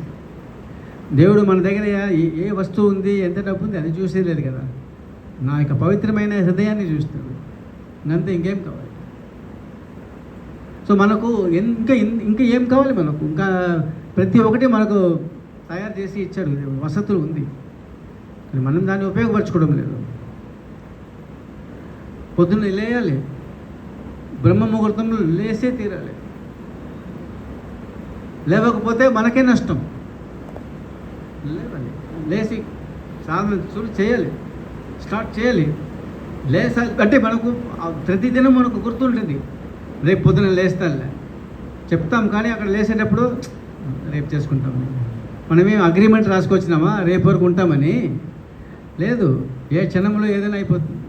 దేవుడు మన దగ్గర ఏ వస్తువు ఉంది, ఎంత డబ్బు ఉంది, అది చూసేది లేదు కదా. నా యొక్క పవిత్రమైన హృదయాన్ని చూస్తాడు, అంతే, ఇంకేం కావాలి. సో మనకు ఇంకా ఇంకా ఏం కావాలి, మనకు ఇంకా ప్రతి ఒక్కటి మనకు తయారు చేసి ఇచ్చాడు, వసతులు ఉంది, కానీ మనం దాన్ని ఉపయోగపరచుకోవడం లేదు. పొద్దున్న లేయాలి, బ్రహ్మ ముహూర్తంలో లేసే తీరాలి. లేవకపోతే మనకే నష్టం. లేవాలి, లేచి సాధన చేయాలి, స్టార్ట్ చేయాలి. లేసాలి అంటే మనకు ప్రతిదినం మనకు గుర్తుంటుంది, రేపు పొద్దున లేస్తానులే చెప్తాం, కానీ అక్కడ లేసేటప్పుడు రేపు చేసుకుంటాం. మనమేం అగ్రిమెంట్ రాసుకొచ్చినామా రేపు వరకు ఉంటామని? లేదు, ఏ క్షణంలో ఏదైనా అయిపోతుంది.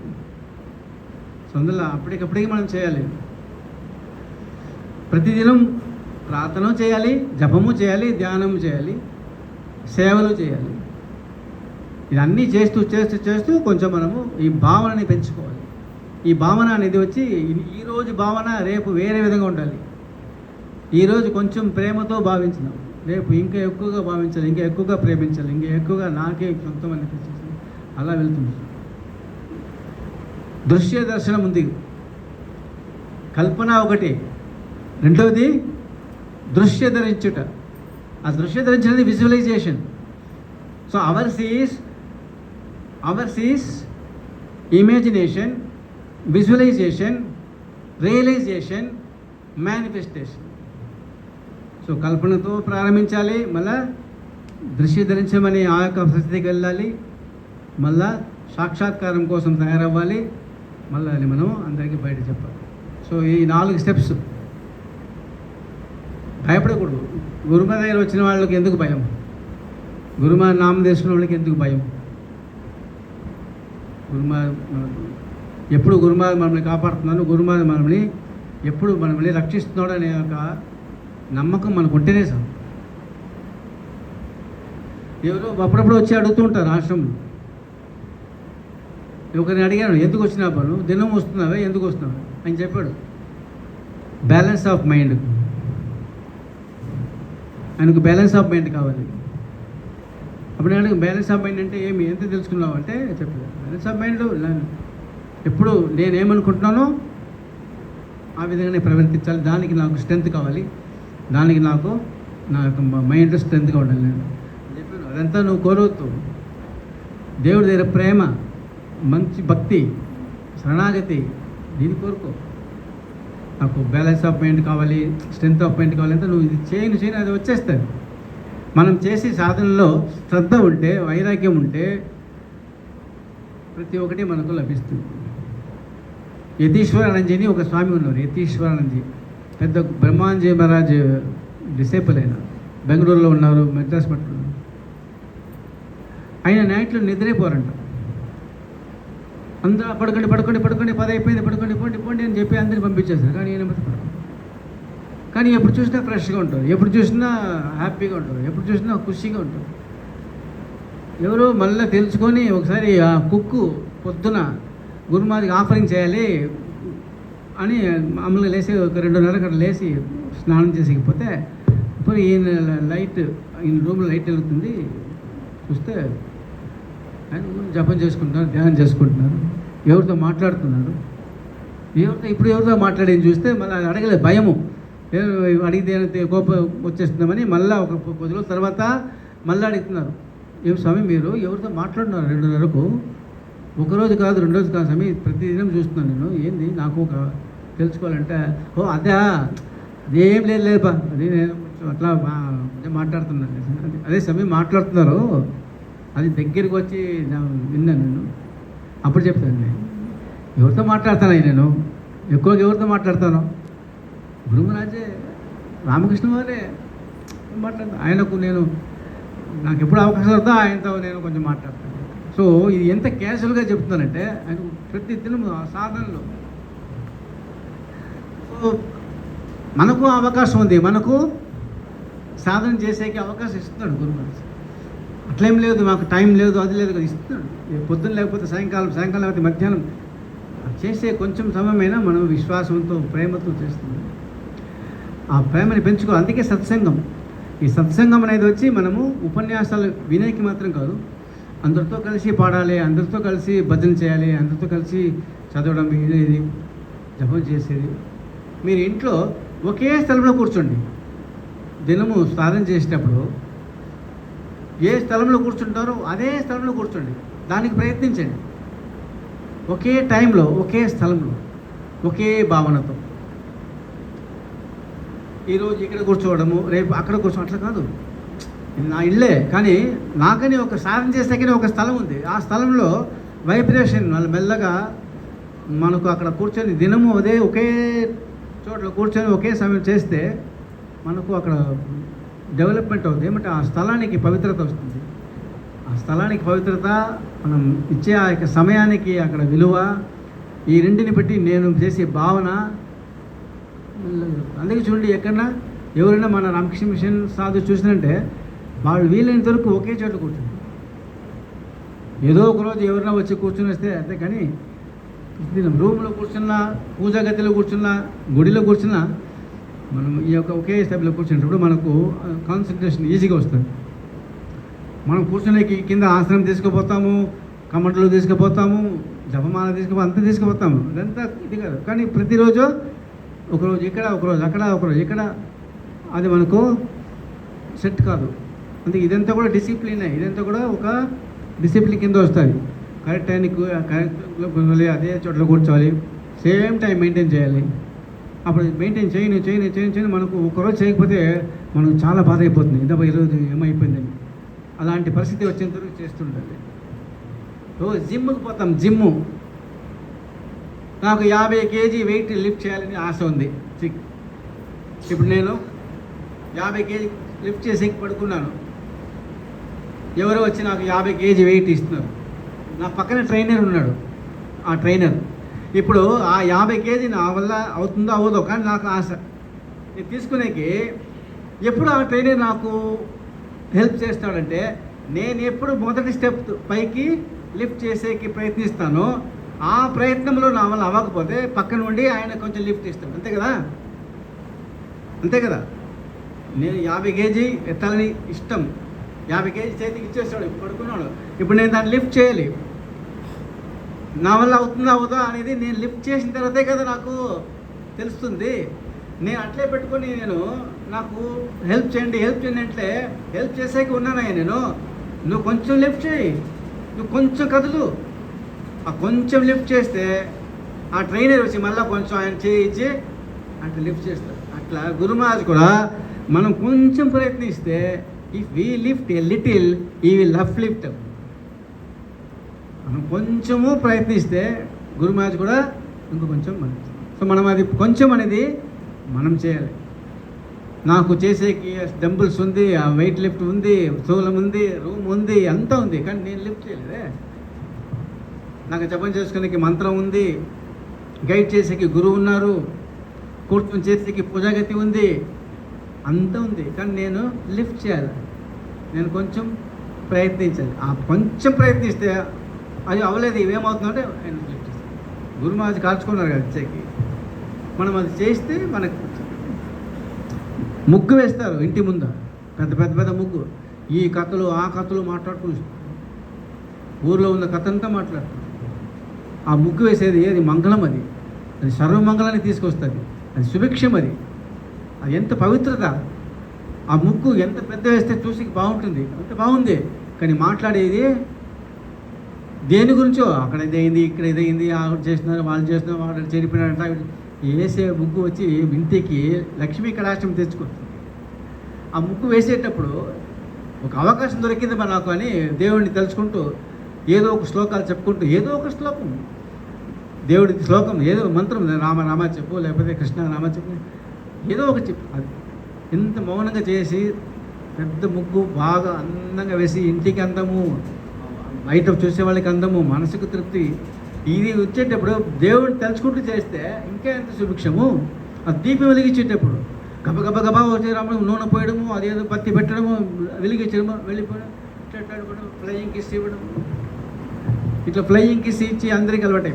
సో అందులో అప్పటికప్పటికి మనం చేయాలి. ప్రతిదినం ప్రార్థన చేయాలి, జపము చేయాలి, ధ్యానము చేయాలి, సేవలు చేయాలి. ఇవన్నీ చేస్తూ చేస్తూ చేస్తూ కొంచెం మనము ఈ భావనని పెంచుకోవాలి. ఈ భావన అనేది వచ్చి ఈరోజు భావన రేపు వేరే విధంగా ఉండాలి. ఈరోజు కొంచెం ప్రేమతో భావించినాం, రేపు ఇంకా ఎక్కువగా భావించాలి, ఇంకా ఎక్కువగా ప్రేమించాలి, ఇంకా ఎక్కువగా నాకే సొంతం అనిపించాలి. అలా వెళ్తుంది. దృశ్య దర్శనం ఉంది, కల్పన ఒకటి, రెండవది దృశ్య ధరించుట. ఆ దృశ్య ధరించినది visualization. So ours is imagination, visualization, realization, manifestation. So కల్పనతో ప్రారంభించాలి, మళ్ళా దృశ్య ధరించమని ఆ యొక్క పరిస్థితికి వెళ్ళాలి, మళ్ళా సాక్షాత్కారం కోసం తయారవ్వాలి, మళ్ళీ అది మనం అందరికీ బయట చెప్పాలి. సో ఈ 4 స్టెప్స్. భయపడకూడదు. గురుమా దగ్గర వచ్చిన వాళ్ళకి ఎందుకు భయం? గురుమా నామం తీసుకున్న వాళ్ళకి ఎందుకు భయం? గురుమా ఎప్పుడు గురుమా మనల్ని కాపాడుతున్నాను, గురుమా మనల్ని ఎప్పుడు మనల్ని రక్షిస్తున్నాడు అనే ఒక నమ్మకం మనకు ఉంటేనే సార్. ఎవరో అప్పుడప్పుడు వచ్చి అడుగుతూ ఉంటారు ఆశ్రమంలో. ఒకరిని అడిగాను, ఎందుకు వచ్చినా పను దినం వస్తున్నావే, ఎందుకు వస్తున్నావు అని చెప్పాడు. బ్యాలెన్స్ ఆఫ్ మైండ్, ఆయనకు బ్యాలెన్స్ ఆఫ్ మైండ్ కావాలి. అప్పుడు నేను బ్యాలెన్స్ ఆఫ్ మైండ్ అంటే ఏమి, ఎంత తెలుసుకున్నావు అంటే చెప్పలేదు. బ్యాలెన్స్ ఆఫ్ మైండ్ ఎప్పుడు నేనేమనుకుంటున్నానో ఆ విధంగానే ప్రవర్తించాలి. దానికి నాకు స్ట్రెంత్ కావాలి, దానికి నాకు నా యొక్క మైండ్ స్ట్రెంత్గా ఉండాలి. నేను చెప్పాను, అదంతా నువ్వు కోరవద్దు. దేవుడి దగ్గర ప్రేమ, మంచి భక్తి, శరణాగతి, దీన్ని కోరుకో. నాకు బ్యాలెన్స్ ఆఫ్ మైండ్ కావాలి, స్ట్రెంత్ ఆఫ్ మైండ్ కావాలి అంటే నువ్వు ఇది చేయను అది వచ్చేస్తుంది. మనం చేసే సాధనలో శ్రద్ధ ఉంటే, వైరాగ్యం ఉంటే ప్రతి ఒక్కటి మనకు లభిస్తుంది. యతీశ్వరానందజీ ఒక స్వామి ఉన్నారు. యతీశ్వరానందజీ పెద్ద బ్రహ్మాంజీ మహారాజ్ డిసేబుల్ అయిన, బెంగళూరులో ఉన్నారు, మెడ్రాస్ పట్టుకున్నారు. ఆయన నైట్లో నిద్రైపోరంట. అందరూ పడుకోండి 10 అయిపోయింది, పోండి అని చెప్పి అందరిని పంపించేస్తారు. కానీ ఈయన పడుకోండి. కానీ ఎప్పుడు చూసినా ఫ్రెష్గా ఉంటారు, ఎప్పుడు చూసినా హ్యాపీగా ఉంటారు, ఎప్పుడు చూసినా ఖుషీగా ఉంటారు. ఎవరో మళ్ళీ తెలుసుకొని ఒకసారి ఆ కుక్కు పొద్దున గురుమాదికి ఆఫరింగ్ చేయాలి అని మామూలుగా లేసి ఒక 2:30 అక్కడ లేచి స్నానం చేసేకపోతే ఇప్పుడు ఈయన రూమ్లో లైట్ వెళ్తుంది. చూస్తే ఆయన జపం చేసుకుంటున్నారు, ధ్యానం చేసుకుంటున్నారు, ఎవరితో మాట్లాడుతున్నారు. ఎవరితో మాట్లాడేది చూస్తే మళ్ళీ అడగలేదు, భయము. అడిగితే కోపం వచ్చేస్తున్నామని మళ్ళీ ఒక 10 రోజుల తర్వాత మళ్ళీ అడుగుతున్నారు. ఏం స్వామి మీరు ఎవరితో మాట్లాడుతున్నారు 2:30కు? ఒకరోజు కాదు, 2 రోజులు కాదు స్వామి, ప్రతిదినం చూస్తున్నాను నేను. ఏంది నాకు ఒక తెలుసుకోవాలంటే, ఓ అదే అదేం లేదుపా, అది నేను అట్లా మాట్లాడుతున్నాను. అదే స్వామి మాట్లాడుతున్నారు, అది దగ్గరికి వచ్చి విన్నాను నేను. అప్పుడు చెప్తాను, నేను ఎవరితో మాట్లాడతాను, నేను ఎక్కువగా ఎవరితో మాట్లాడతాను? గురుమరాజే రామకృష్ణ వారే మాట్లాడతాను. ఆయనకు నాకు ఎప్పుడు అవకాశం అవుతుందో ఆయనతో నేను కొంచెం మాట్లాడతాను. సో ఇది ఎంత క్యాజువల్గా చెప్తున్నానంటే ఆయన ప్రతి దినం సాధనలో. సో మనకు అవకాశం ఉంది, మనకు సాధన చేసేకి అవకాశం ఇస్తున్నాడు గురుమరాజు. అట్లేం లేదు, మాకు టైం లేదు, అది లేదు కదా, ఇస్తున్నాడు. పొద్దున్న లేకపోతే సాయంకాలం లేకపోతే మధ్యాహ్నం చేసే కొంచెం సమయమైనా మనం విశ్వాసంతో, ప్రేమతో చేస్తున్నాం. ఆ ప్రేమని పెంచుకో. అందుకే సత్సంగం. ఈ సత్సంగం అనేది వచ్చి మనము ఉపన్యాసాలు వినేకి మాత్రం కాదు, అందరితో కలిసి పాడాలి, అందరితో కలిసి భజన చేయాలి, అందరితో కలిసి చదవడం, వినేది, జపం చేసేది. మీరు ఇంట్లో ఒకే స్థలంలో కూర్చోండి. దినము సాధన చేసేటప్పుడు ఏ స్థలంలో కూర్చుంటారో అదే స్థలంలో కూర్చోండి, దానికి ప్రయత్నించండి. ఒకే టైంలో, ఒకే స్థలంలో, ఒకే భావనతో. ఈరోజు ఇక్కడ కూర్చోవడము, రేపు అక్కడ కూర్చోవడం అట్లా కాదు. ఇది నా ఇల్లే, కానీ నాకని ఒక సాధన చేసేకని ఒక స్థలం ఉంది. ఆ స్థలంలో వైబ్రేషన్ వాళ్ళు మెల్లగా మనకు అక్కడ కూర్చొని దినము ఒకే చోట్ల కూర్చొని ఒకే సమయం చేస్తే మనకు అక్కడ డెవలప్మెంట్ అవుతుంది. ఏమంటే ఆ స్థలానికి పవిత్రత వస్తుంది. ఆ స్థలానికి పవిత్రత, మనం ఇచ్చే ఆ యొక్క సమయానికి అక్కడ విలువ, ఈ రెండిని బట్టి నేను చేసే భావన. అందుకే చూడండి, ఎక్కడన్నా ఎవరైనా మన రామకృష్ణ మిషన్ సాధు చూసినంటే వాళ్ళు వీలైనంత వరకు ఒకే చోట కూర్చుంటారు. ఏదో ఒకరోజు ఎవరైనా వచ్చి కూర్చుని వస్తే అంతే, కానీ రూమ్లో కూర్చున్నా, పూజా గదిలో కూర్చున్నా, గుడిలో కూర్చున్నా, మనం ఈ యొక్క ఒకే సభ్యులో కూర్చున్నప్పుడు మనకు కాన్సన్ట్రేషన్ ఈజీగా వస్తుంది. మనం కూర్చునేకి కింద ఆసనం తీసుకుపోతాము, కమంటలు తీసుకుపోతాము, జపమాల అంతా తీసుకుపోతాము. ఇదంతా ఇది కాదు. కానీ ప్రతిరోజు ఒకరోజు ఇక్కడ, ఒకరోజు అక్కడ, ఒకరోజు ఇక్కడ, అది మనకు సెట్ కాదు. అందుకే ఇదంతా కూడా డిసిప్లినే. ఇదంతా కూడా ఒక డిసిప్లిన్ కింద వస్తుంది. కరెక్ట్ టైంకి కరెక్ట్ అదే చోట్ల కూర్చోవాలి, సేమ్ టైం మెయింటైన్ చేయాలి. అప్పుడు మెయింటైన్ చేయని మనకు ఒకరోజు చేయకపోతే మనకు చాలా బాధ అయిపోతుంది. ఇంత ఈరోజు ఏమైపోయిందని అలాంటి పరిస్థితి వచ్చేంత వరకు చేస్తుంటుంది. రోజు జిమ్కి పోతాం. జిమ్ము నాకు 50 kg వెయిట్ లిఫ్ట్ చేయాలని ఆశ ఉంది. ఇప్పుడు నేను 50 kg లిఫ్ట్ చేసి పడుకున్నాను. ఎవరో వచ్చి నాకు 50 kg వెయిట్ ఇస్తున్నారు. నా పక్కన ట్రైనర్ ఉన్నాడు. ఆ ట్రైనర్ ఇప్పుడు ఆ 50 kg నా వల్ల అవుతుందో అవ్వదో, కానీ నాకు ఆశ. నేను తీసుకునేకి ఎప్పుడు ఆ ట్రైనర్ నాకు హెల్ప్ చేస్తాడంటే, నేను ఎప్పుడు మొదటి స్టెప్ పైకి లిఫ్ట్ చేసేకి ప్రయత్నిస్తానో ఆ ప్రయత్నంలో నా వల్ల అవ్వకపోతే పక్కన ఉండి ఆయన కొంచెం లిఫ్ట్ ఇస్తాడు. అంతే కదా, అంతే కదా. నేను 50 kg ఎత్తాలని ఇష్టం. 50 kg చేతికి ఇచ్చేస్తాడు. ఇప్పుడు పడుకున్నాడు. ఇప్పుడు నేను దాన్ని లిఫ్ట్ చేయాలి. నా వల్ల అవుతుందా అవుదా అనేది నేను లిఫ్ట్ చేసిన తర్వాతే కదా నాకు తెలుస్తుంది. నేను అట్లే పెట్టుకొని నాకు హెల్ప్ చేయండి అంటే హెల్ప్ చేసాక ఉన్నానయ్యా నేను. నువ్వు కొంచెం లిఫ్ట్ చేయి, నువ్వు కొంచెం కదులు. ఆ కొంచెం లిఫ్ట్ చేస్తే ఆ ట్రైనర్ వచ్చి మళ్ళీ కొంచెం ఆయన చేయించి అట్లా లిఫ్ట్ చేస్తాడు. అట్లా గురు మహారాజ్ కూడా మనం కొంచెం ప్రయత్నిస్తే, if we lift a little ఈ విల్ లిఫ్ట్. మనం కొంచెము ప్రయత్నిస్తే గురు మహారాజ్ కూడా ఇంకో కొంచెం మనం. సో మనం అది కొంచెం అనేది మనం చేయాలి. నాకు చేసేకి డంబుల్స్ ఉంది, ఆ వెయిట్ లిఫ్ట్ ఉంది, స్థూలం ఉంది, రూమ్ ఉంది, అంతా ఉంది, కానీ నేను లిఫ్ట్ చేయలేదే. నాకు జపం చేసుకునేకి మంత్రం ఉంది, గైడ్ చేసేకి గురువు ఉన్నారు, కూర్చొని చేసేకి పూజాగతి ఉంది, అంతా ఉంది, కానీ నేను లిఫ్ట్ చేయాలి. నేను కొంచెం ప్రయత్నించాలి. ఆ కొంచెం ప్రయత్నిస్తే అది అవ్వలేదు, ఇవేమవుతుందంటే ఆయన లిఫ్ట్ చేస్తాను. గురు మహారాజ్ కాల్చుకున్నారు కదా ఇచ్చేకి. మనం అది చేస్తే మనకు ముగ్గు వేస్తారు ఇంటి ముందు, పెద్ద పెద్ద పెద్ద ముగ్గు. ఈ కథలు ఆ కథలు మాట్లాడుకుని ఊర్లో ఉన్న కథ అంతా మాట్లాడుతారు. ఆ ముగ్గు వేసేది అది మంగళం, అది సర్వమంగళాన్ని తీసుకొస్తుంది, అది సుభిక్షం, అది ఎంత పవిత్రత. ఆ ముగ్గు ఎంత పెద్ద వేస్తే చూసి బాగుంటుంది, అంత బాగుంది, కానీ మాట్లాడేది దేని గురించో. అక్కడ ఇదైంది, ఇక్కడ ఇదైంది, చేస్తున్నారు, వాళ్ళు చేస్తున్నారు, వాళ్ళు చెడిపోయినారంట. వేసే ముగ్గు వచ్చి ఇంటికి లక్ష్మీ కటాక్షం తెచ్చుకుంటుంది. ఆ ముగ్గు వేసేటప్పుడు ఒక అవకాశం దొరికింది నాకు అని దేవుడిని తలుచుకుంటూ ఏదో ఒక శ్లోకాలు చెప్పుకుంటూ, ఏదో ఒక శ్లోకం, దేవుడి శ్లోకం, ఏదో మంత్రం, రామ చెప్పు, లేకపోతే కృష్ణ రామ చెప్పు, ఏదో ఒక చెప్పు. అది ఎంత మౌనంగా చేసి పెద్ద ముగ్గు బాగా అందంగా వేసి ఇంటికి అందము, బయట చూసే వాళ్ళకి అందము, మనసుకు తృప్తి. ఇది వచ్చేటప్పుడు దేవుడిని తలుచుకుంటూ చేస్తే ఇంకా ఎంత సుభిక్షము. ఆ దీపం వెలిగించేటప్పుడు గబగబా వచ్చే రావడం, నూనె పోయడము, అదేదో పత్తి పెట్టడము, వెలిగించడము, వెళ్ళిపోవడం, ఇట్లా ఫ్లయింగ్ కిస్ ఇవ్వడం, ఇట్లా ఫ్లయింగ్ కిస్ ఇచ్చి అందరికీ అలవాటే.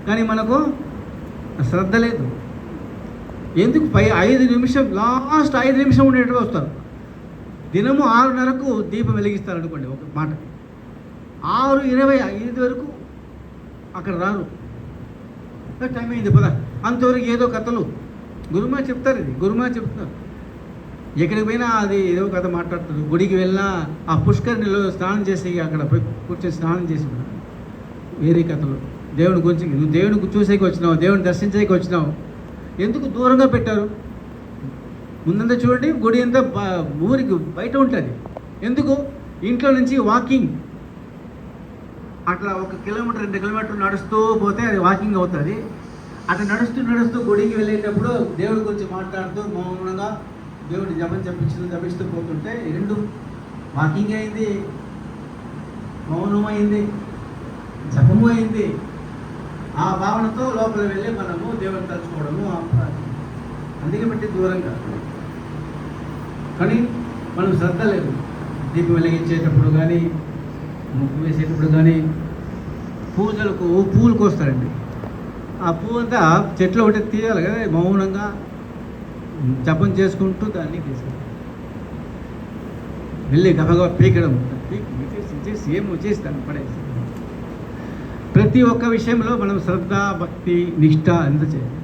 కానీ మనకు శ్రద్ధ లేదు. ఎందుకు 5 నిమిషం, లాస్ట్ 5 నిమిషం ఉండేట్టుగా వస్తారు. దినము 6:30కు దీపం వెలిగిస్తారు అనుకోండి ఒక మాట, 6:25 వరకు అక్కడ రారు. టైం అయింది పద, అంతవరకు ఏదో కథలు గురుమా చెప్తారు. ఇది గురుమా చెప్తున్నారు. ఎక్కడికి పోయినా అది ఏదో కథ మాట్లాడుతుంది. గుడికి వెళ్ళినా ఆ పుష్కరిణిలో స్నానం చేసి అక్కడ పోయి కూర్చొని స్నానం చేసి వేరే కథలు. దేవుని గురించి, నువ్వు దేవుని చూసేకి వచ్చినావు, దేవుని దర్శించేకి వచ్చినావు, ఎందుకు దూరంగా పెట్టారు? ముందంతా చూడండి, గుడి అంతా ఊరికి బయట ఉంటుంది. ఎందుకు? ఇంట్లో నుంచి వాకింగ్ అట్లా 1 కిలోమీటర్ 2 కిలోమీటర్లు నడుస్తూ పోతే అది వాకింగ్ అవుతుంది. అట్లా నడుస్తూ గుడికి వెళ్ళేటప్పుడు దేవుడి గురించి మాట్లాడుతూ మౌనంగా దేవుడి జపిస్తూ పోతుంటే 2 వాకింగ్ అయింది, మౌనం అయింది, జపము అయింది. ఆ భావనతో లోపల వెళ్ళి మనము దేవుని తలుచుకోవడము. అందుకే బట్టి దూరంగా. కానీ మనం శ్రద్ధ లేదు. దీపం వెలిగించేటప్పుడు కానీ, ముగ్గు వేసేటప్పుడు కానీ, పూలు కోస్తారండి. ఆ పువ్వు అంతా చెట్లు ఒకటి తీయాలి కదా, మౌనంగా జపం చేసుకుంటూ దాన్ని తీసుకెళ్ళి వెళ్ళి గబగబా పీకడం, చేసి ఏమో చేస్తాను పడేసి. ప్రతి ఒక్క విషయంలో మనం శ్రద్ధ, భక్తి, నిష్ఠ ఎంత చేయాలి.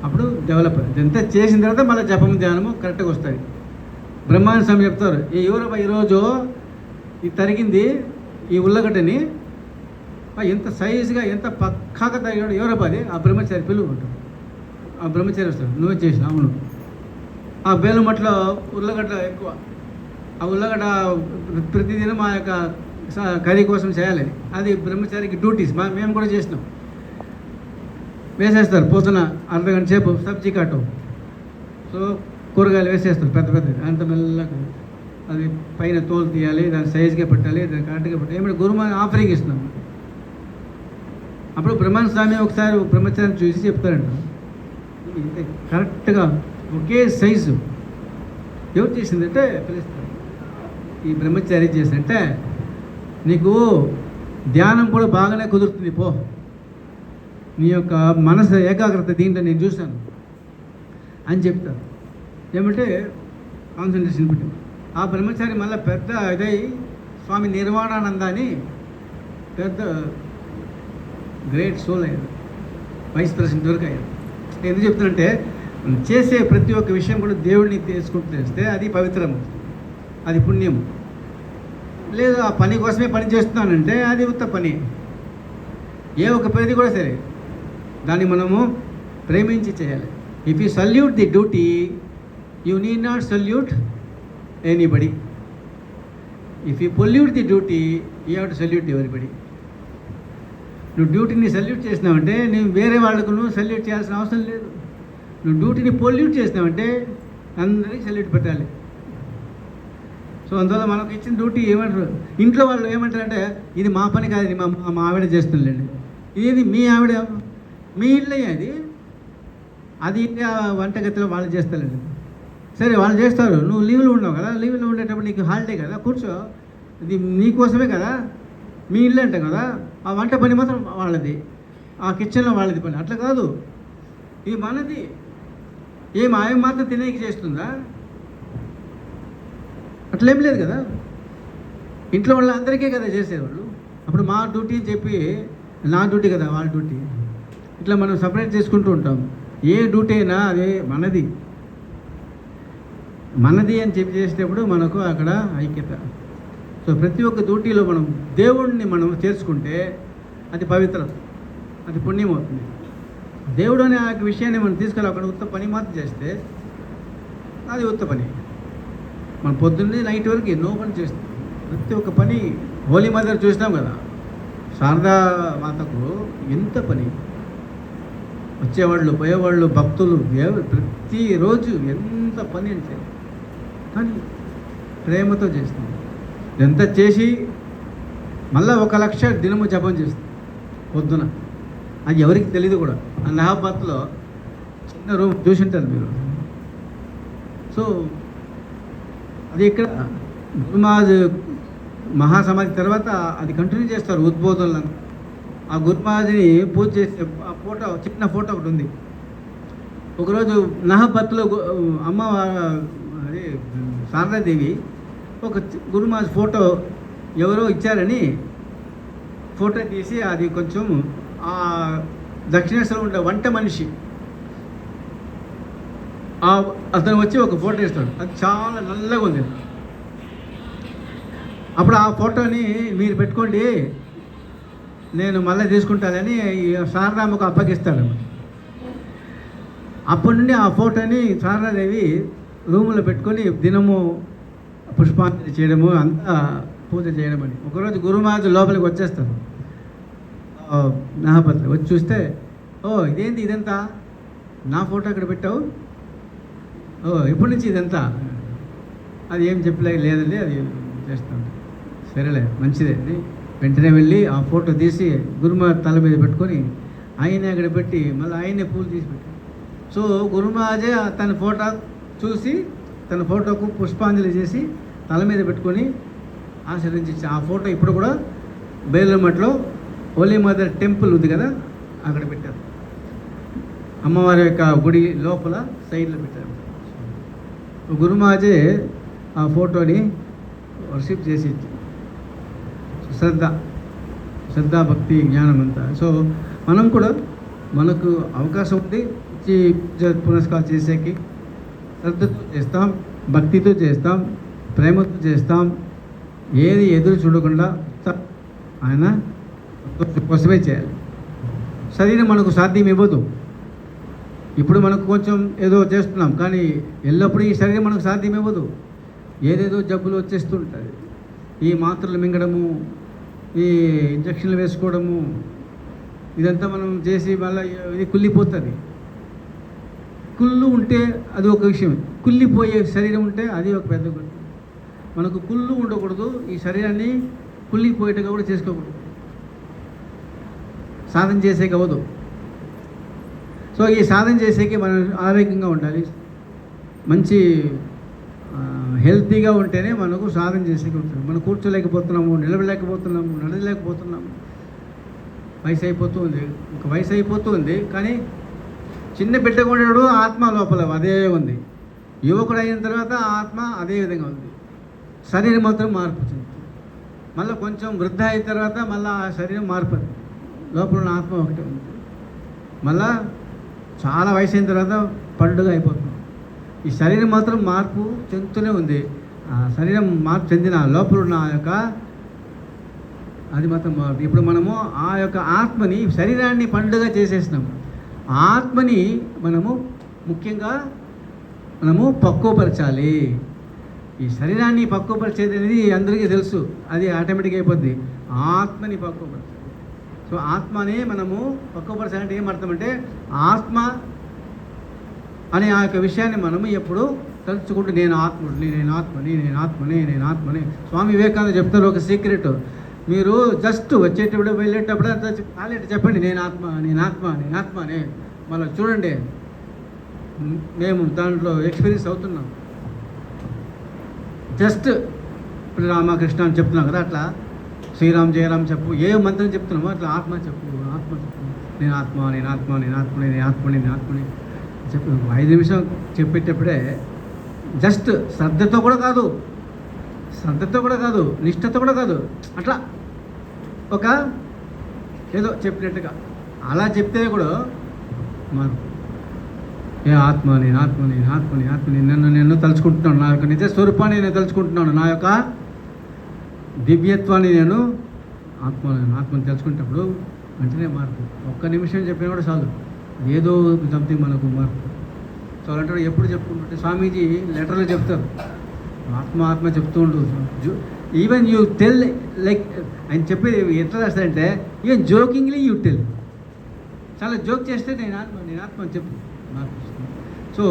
అప్పుడు డెవలప్ ఇదంతా చేసిన తర్వాత మళ్ళీ జపం, ధ్యానము కరెక్ట్గా వస్తాయి. బ్రహ్మాండ స్వామి చెప్తారు, ఈరోజు ఇది తరిగింది ఈ ఉల్లగడ్డని, ఎంత సైజుగా ఎంత పక్కాగా తరిగాడు ఎవరబ్బా అది? ఆ బ్రహ్మచారి పిలువ ఉంటాడు. ఆ బ్రహ్మచారి వస్తాడు, నువ్వే చేసిన. అవును. ఆ బేలుమట్లో ఉల్లగడ్డ ఎక్కువ. ఆ ఉల్లగడ్డ ప్రతిదినం ఆ యొక్క కర్రీ కోసం చేయాలి. అది బ్రహ్మచారికి డ్యూటీస్. మేము కూడా చేసినాం. వేసేస్తారు పొద్దున అర్ధగంట సేపు సబ్జీ కట్టు. సో కూరగాయలు వేసేస్తారు పెద్ద అంత మెల్లగా. అది పైన తోలు తీయాలి, దాని సైజుగా పెట్టాలి, దాన్ని కరెక్ట్గా పెట్టాలి. ఏమంటే గురుమాని ఆఫరింగ్ ఇస్తున్నాం. అప్పుడు బ్రహ్మాండ స్వామి ఒకసారి బ్రహ్మచారిని చూసి చెప్తారంట, కరెక్ట్గా ఒకే సైజు ఎవరు చేసిందంటే పిలుస్తారు. ఈ బ్రహ్మచారి చేసిందంటే నీకు ధ్యానం కూడా బాగానే కుదురుతుంది పో, నీ యొక్క మనసు ఏకాగ్రత దీంట్లో నేను చూశాను అని చెప్తారు. ఏమంటే కాన్సన్ట్రేషన్ పెట్టి ఆ బ్రహ్మచారి మళ్ళీ పెద్ద ఇదై స్వామి నిర్వాణానంద అని పెద్ద గ్రేట్ సోల్ అయ్యారు, వైస్ ప్రెసిడెంట్ వరకు అయ్యారు. ఎందుకు చెప్తానంటే చేసే ప్రతి ఒక్క విషయం కూడా దేవుడిని తీసుకుంటూ చేస్తే అది పవిత్రం, అది పుణ్యం. లేదు ఆ పని కోసమే పని చేస్తున్నానంటే అది ఉత్త పని. ఏ ఒక్క పని కూడా సరే దాన్ని మనము ప్రేమించి చేయాలి. If you salute the duty you need not salute anybody. If you pollute the duty you have to salute everybody. నువ్వు డ్యూటీని సల్యూట్ చేసినావంటే నువ్వు వేరే వాళ్ళకు నువ్వు సల్యూట్ చేయాల్సిన అవసరం లేదు. నువ్వు డ్యూటీని పొల్యూట్ చేసినావంటే అందరికీ సల్యూట్ పెట్టాలి. సో అందువల్ల మనకు ఇచ్చిన డ్యూటీ ఏమంటారు, ఇంట్లో వాళ్ళు ఏమంటారంటే ఇది మా పని కాదు, ఇది మా ఆవిడ చేస్తుందండి. ఇది మీ ఆవిడ, మీ ఇల్లే అది వంటగతిలో వాళ్ళు చేస్తారండి. సరే వాళ్ళు చేస్తారు, నువ్వు లీవ్లో ఉన్నావు కదా, లీవ్లో ఉండేటప్పుడు నీకు హాలిడే కదా, కూర్చో, ఇది నీకోసమే కదా, మీ ఇల్లు అంటే కదా. ఆ వంట పని మాత్రం వాళ్ళది, ఆ కిచెన్లో వాళ్ళది పని. అట్లా కాదు, ఇది మనది. ఆమె మాత్రం తినేకి చేస్తుందా? అట్లేం లేదు కదా, ఇంట్లో వాళ్ళ అందరికీ కదా చేసేవాళ్ళు. అప్పుడు మా డ్యూటీ అని చెప్పి నా డ్యూటీ కదా వాళ్ళ డ్యూటీ, ఇట్లా మనం సపరేట్ చేసుకుంటూ ఉంటాం. ఏ డ్యూటీ అయినా అదే మనది అని చెప్పి చేసేటప్పుడు మనకు అక్కడ ఐక్యత. సో ప్రతి ఒక్క డ్యూటీలో మనం దేవుడిని మనం చేర్చుకుంటే అది పవిత్రం, అది పుణ్యం అవుతుంది. దేవుడు అనే ఆ విషయాన్ని మనం తీసుకెళ్ళి అక్కడ ఉత్త పని మాత్రం చేస్తే అది ఉత్త పని. మనం పొద్దున్నే నైట్ వరకు ఎన్నో పని చేస్తాం. ప్రతి ఒక్క పని హోలీ మదర్ చూసినాం కదా, శారదా మాతకు ఎంత పని, వచ్చేవాళ్ళు పోయేవాళ్ళు భక్తులు ప్రతిరోజు ఎంత పని అంటే, కానీ ప్రేమతో చేస్తాం. ఎంత చేసి మళ్ళీ 1,00,000 దినము జపం చేస్తాం పొద్దున. అది ఎవరికి తెలియదు కూడా. అలహాబాద్లో చిన్న రూమ్ చూసింటారు మీరు. సో అది ఇక్కడ గురుమాజ్ మహాసమాధి తర్వాత అది కంటిన్యూ చేస్తారు ఉద్బోధనలను. ఆ గురుమాజ్ని పూజ చేసే ఆ ఫోటో, చిన్న ఫోటో ఒకటి ఉంది. ఒకరోజు నహబత్లో అమ్మ అది శారదాదేవి ఒక గురుమాజ్ ఫోటో ఎవరో ఇచ్చారని ఫోటో తీసి అది కొంచెం ఆ దక్షిణేశ్వరం ఉండే వంట మనిషి అతను వచ్చి ఒక ఫోటో ఇస్తాడు. అది చాలా నల్లగా ఉంది. అప్పుడు ఆ ఫోటోని మీరు పెట్టుకోండి, నేను మళ్ళీ తీసుకుంటానని శారదామ్మకు అప్పగిస్తాడు. అప్పటి నుండి ఆ ఫోటోని శారదాదేవి రూములో పెట్టుకొని దినము పుష్పాంజలి చేయడము, అంతా పూజ చేయడం అని. ఒకరోజు గురుమహారాజు లోపలికి వచ్చేస్తారు, నాహపత్రి వచ్చి చూస్తే, ఓ ఇదేంటి ఇదంతా, నా ఫోటో అక్కడ పెట్టావు, ఓ ఎప్పటి నుంచి ఇదంతా, అది ఏం లేదండి, అది చేస్తాను. సరేలే మంచిదే అని వెంటనే వెళ్ళి ఆ ఫోటో తీసి గురుమహారాజ్ తల మీద పెట్టుకొని ఆయనే అక్కడ పెట్టి మళ్ళీ ఆయనే పూలు తీసి పెట్టాడు. సో గురుమహారాజే తన ఫోటో చూసి తన ఫోటోకు పుష్పాంజలి చేసి తల మీద పెట్టుకొని ఆశీర్వదించి, ఆ ఫోటో ఇప్పుడు కూడా బేలుమఠలో హోలీ మదర్ టెంపుల్ ఉంది కదా, అక్కడ పెట్టారు. అమ్మవారి యొక్క గుడి లోపల సైడ్లో పెట్టారు. గురుమహారాజే ఆ ఫోటోని వర్షిప్ చేసి శ్రద్ధ భక్తి జ్ఞానం అంతా. సో మనం కూడా మనకు అవకాశం ఉంది పునస్కారం చేసేకి, శ్రద్ధతో చేస్తాం, భక్తితో చేస్తాం, ప్రేమతో చేస్తాం, ఏది ఎదురు చూడకుండా ఆయన కోసమే చేయాలి. శరీరం మనకు సాధ్యం ఇవ్వదు. ఇప్పుడు మనకు కొంచెం ఏదో చేస్తున్నాం, కానీ ఎల్లప్పుడూ ఈ శరీరం మనకు సాధ్యం ఇవ్వదు. ఏదేదో జబ్బులు వచ్చేస్తుంటుంది. ఈ మాత్రలు మింగడము, ఈ ఇంజక్షన్లు వేసుకోవడము, ఇదంతా మనం చేసి మళ్ళీ ఇది కుళ్ళిపోతుంది. కుళ్ళు ఉంటే అది ఒక విషయం, కుళ్ళిపోయే శరీరం ఉంటే అది ఒక పెద్ద గుణం. మనకు కుళ్ళు ఉండకూడదు, ఈ శరీరాన్ని కుళ్ళిపోయేట్టుగా కూడా చేసుకోకూడదు, సాధన చేసేకి అవ్వదు. సో ఈ సాధన చేసేకి మనం ఆరోగ్యంగా ఉండాలి, మంచి హెల్తీగా ఉంటేనే మనకు సాధన చేసేకి ఉంటుంది. మనం కూర్చోలేకపోతున్నాము, నిలబడలేకపోతున్నాము, నడలేకపోతున్నాము, వయసు అయిపోతుంది, ఒక వయసు అయిపోతుంది. కానీ చిన్న బిడ్డగా ఉండేవాడు ఆత్మ లోపల అదే ఉంది, యువకుడు అయిన తర్వాత ఆత్మ అదే విధంగా ఉంది. శరీరం మాత్రం మార్పు చెందుతుంది. మళ్ళీ కొంచెం వృద్ధ అయిన తర్వాత మళ్ళీ ఆ శరీరం మార్పు, లోపల ఉన్న ఆత్మ ఒకటే ఉంది. మళ్ళా చాలా వయసు అయిన తర్వాత పండుగ అయిపోతుంది. ఈ శరీరం మాత్రం మార్పు చెందుతూనే ఉంది. ఆ శరీరం మార్పు చెందిన లోపల ఉన్న ఆ యొక్క అది మాత్రం మార్పు. ఇప్పుడు మనము ఆ యొక్క ఆత్మని, శరీరాన్ని పండుగ చేసేసినాము. ఆత్మని మనము ముఖ్యంగా పక్వపరచాలి. ఈ శరీరాన్ని పక్వపరిచేది అనేది అందరికీ తెలుసు, అది ఆటోమేటిక్గా అయిపోద్ది. ఆత్మని పక్వపరచాలి. సో ఆత్మని మనము పక్వపరచాలంటే ఏమర్థమంటే, ఆత్మ అనే ఆ యొక్క విషయాన్ని మనము ఎప్పుడు తలుచుకుంటూ నేను ఆత్మని, నేను ఆత్మని, నేను ఆత్మని, నేను ఆత్మని. స్వామి వివేకానంద చెప్తారు ఒక సీక్రెట్, మీరు జస్ట్ వచ్చేటప్పుడు వెళ్ళేటప్పుడు అంతా కాలేట చెప్పండి, నేను ఆత్మ, నేను ఆత్మ, నేను ఆత్మ అని. మళ్ళీ చూడండి, మేము దాంట్లో ఎక్స్పీరియన్స్ అవుతున్నాం. జస్ట్ ఇప్పుడు రామకృష్ణ అని చెప్తున్నాం కదా, అట్లా శ్రీరామ్ జయరామ్ చెప్పు, ఏ మంత్రం చెప్తున్నామో అట్లా ఆత్మ చెప్పు, ఆత్మ చెప్పు, నేను ఆత్మ, నేను ఆత్మ, నేను ఆత్మని, నేను ఆత్మని, నేను ఆత్మని చెప్పు. 5 నిమిషం చెప్పేటప్పుడే జస్ట్ శ్రద్ధతో కూడా కాదు, నిష్ఠతో కూడా కాదు, అట్లా ఒక ఏదో చెప్పినట్టుగా అలా చెప్తే కూడా మార్పు. ఏ ఆత్మ, నేను ఆత్మ, నేను ఆత్మ, నేను ఆత్మ, నేను తలుచుకుంటున్నాను, నా యొక్క నిజ స్వరూపాన్ని నేను తలుచుకుంటున్నాను, నా యొక్క దివ్యత్వాన్ని నేను ఆత్మని తెలుసుకునేటప్పుడు వెంటనే మార్పు. 1 నిమిషం చెప్పినా కూడా చాలు, ఏదో సంథింగ్ మనకు మార్పు. సో అలాంటి ఎప్పుడు చెప్పుకుంటుంటే స్వామీజీ లెటర్లో చెప్తారు, ఆత్మ చెప్తూ ఉండు. ఈవెన్ యూ టెల్, లైక్ ఆయన చెప్పేది ఎట్లా రాస్తారంటే, ఈవెన్ జోకింగ్లీ యూ టెల్, చాలా జోక్ చేస్తే నేను ఆత్మ అని చెప్పు. సో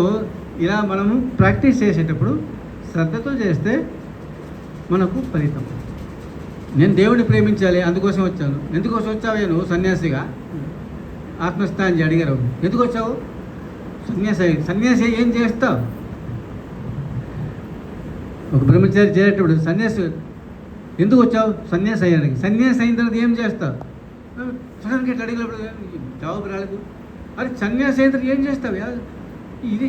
ఇలా మనము ప్రాక్టీస్ చేసేటప్పుడు శ్రద్ధతో చేస్తే మనకు ఫలితం. నేను దేవుడిని ప్రేమించాలి, అందుకోసం వచ్చాను. ఎందుకోసం వచ్చావు నువ్వు సన్యాసిగా? ఆత్మస్థానాన్ని అడిగారు, ఎందుకు వచ్చావు? సన్యాసి ఏం చేస్తావు? ఒక బ్రహ్మచారి చేరేటప్పుడు సన్యాసి ఎందుకు వచ్చావు? సన్యాసి అయ్యానికి. సన్యాసి అయిన తర్వాత ఏం చేస్తావు? సడన్గా ఇట్లా అడిగినప్పుడు జవాబు రాలేదు. అది సన్యాసి అయిన తర్వాత ఏం చేస్తావు? ఇది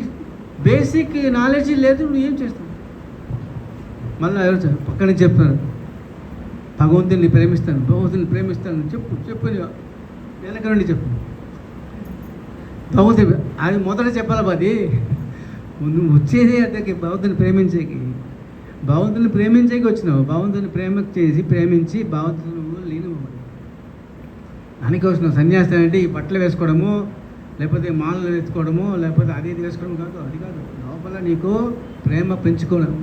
బేసిక్ నాలెడ్జ్ లేదు, నువ్వు ఏం చేస్తావు? మళ్ళీ పక్కన చెప్తాను, భగవంతుని ప్రేమిస్తాను చెప్పు వెనక నుండి చెప్పు. భగవంతుని అది మొదట చెప్పాలి. అది నువ్వు వచ్చేది అతనికి భగవంతుని ప్రేమించేకి వచ్చినావు. భగవంతుని ప్రేమించి భగవంతుని లీనమవ్వాలి దానికి వచ్చినావు. సన్యాసం అంటే ఈ బట్టలు వేసుకోవడము, లేకపోతే మాలలు ఎత్తుకోవడము, లేకపోతే అది ఇది వేసుకోవడం కాదు. అది కాదు, లోపల నీకు ప్రేమ పెంచుకోవడం,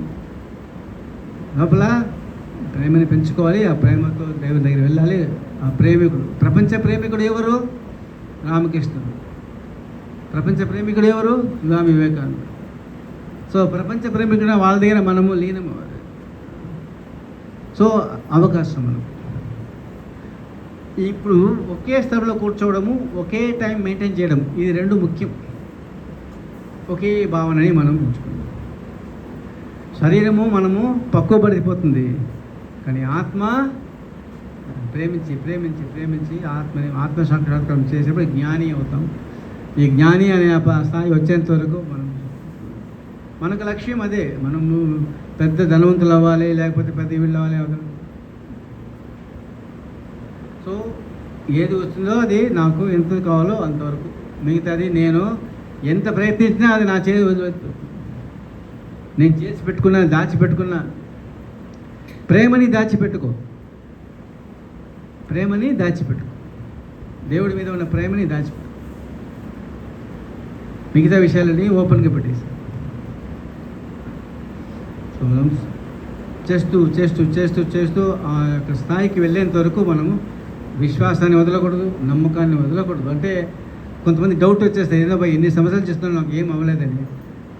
లోపల ప్రేమని పెంచుకోవాలి. ఆ ప్రేమతో దేవుని దగ్గర వెళ్ళాలి. ఆ ప్రేమికుడు, ప్రపంచ ప్రేమికుడు ఎవరు? రామకృష్ణుడు. ప్రపంచ ప్రేమికుడు ఎవరు? స్వామి వివేకానంద. సో ప్రపంచ ప్రేమికుడు వాళ్ళ దగ్గర మనము లీనం అవ్వాలి. సో అవకాశం మనం ఇప్పుడు ఒకే స్థలంలో కూర్చోవడము, ఒకే టైం మెయింటైన్ చేయడం, ఇది రెండు ముఖ్యం. ఒకే భావనని మనం ఉంచుకుందాం. శరీరము మనము పక్కుబడిపోతుంది, కానీ ఆత్మ ప్రేమించి ప్రేమించి ప్రేమించి ఆత్మ సాక్షాత్కారం చేసేప్పుడు జ్ఞాని అవుతాం. ఈ జ్ఞాని అనే స్థాయి వచ్చేంత వరకు మనకు లక్ష్యం అదే. మనము పెద్ద ధనవంతులు అవ్వాలి, లేకపోతే పెద్ద వీళ్ళు అవ్వాలి. సో ఏది వస్తుందో అది నాకు ఎంత కావాలో అంతవరకు, మిగతాది నేను ఎంత ప్రయత్నించినా అది నా చేతి వదిలిపెట్టు. నేను చేసి పెట్టుకున్నా, దాచిపెట్టుకున్నా. ప్రేమని దాచిపెట్టుకో, ప్రేమని దాచిపెట్టుకో, దేవుడి మీద ఉన్న ప్రేమని దాచిపెట్టుకో. మిగతా విషయాలని ఓపెన్గా పెట్టేసి చేస్తూ చేస్తూ చేస్తూ చేస్తూ ఆ యొక్క స్థాయికి వెళ్ళేంత వరకు మనము విశ్వాసాన్ని వదలకూడదు, నమ్మకాన్ని వదలకూడదు. అంటే కొంతమంది డౌట్ వచ్చేస్తాయి, ఏదో భయ్ ఎన్ని సంవత్సరాలు చేస్తున్నావు నాకు ఏం అవ్వలేదని.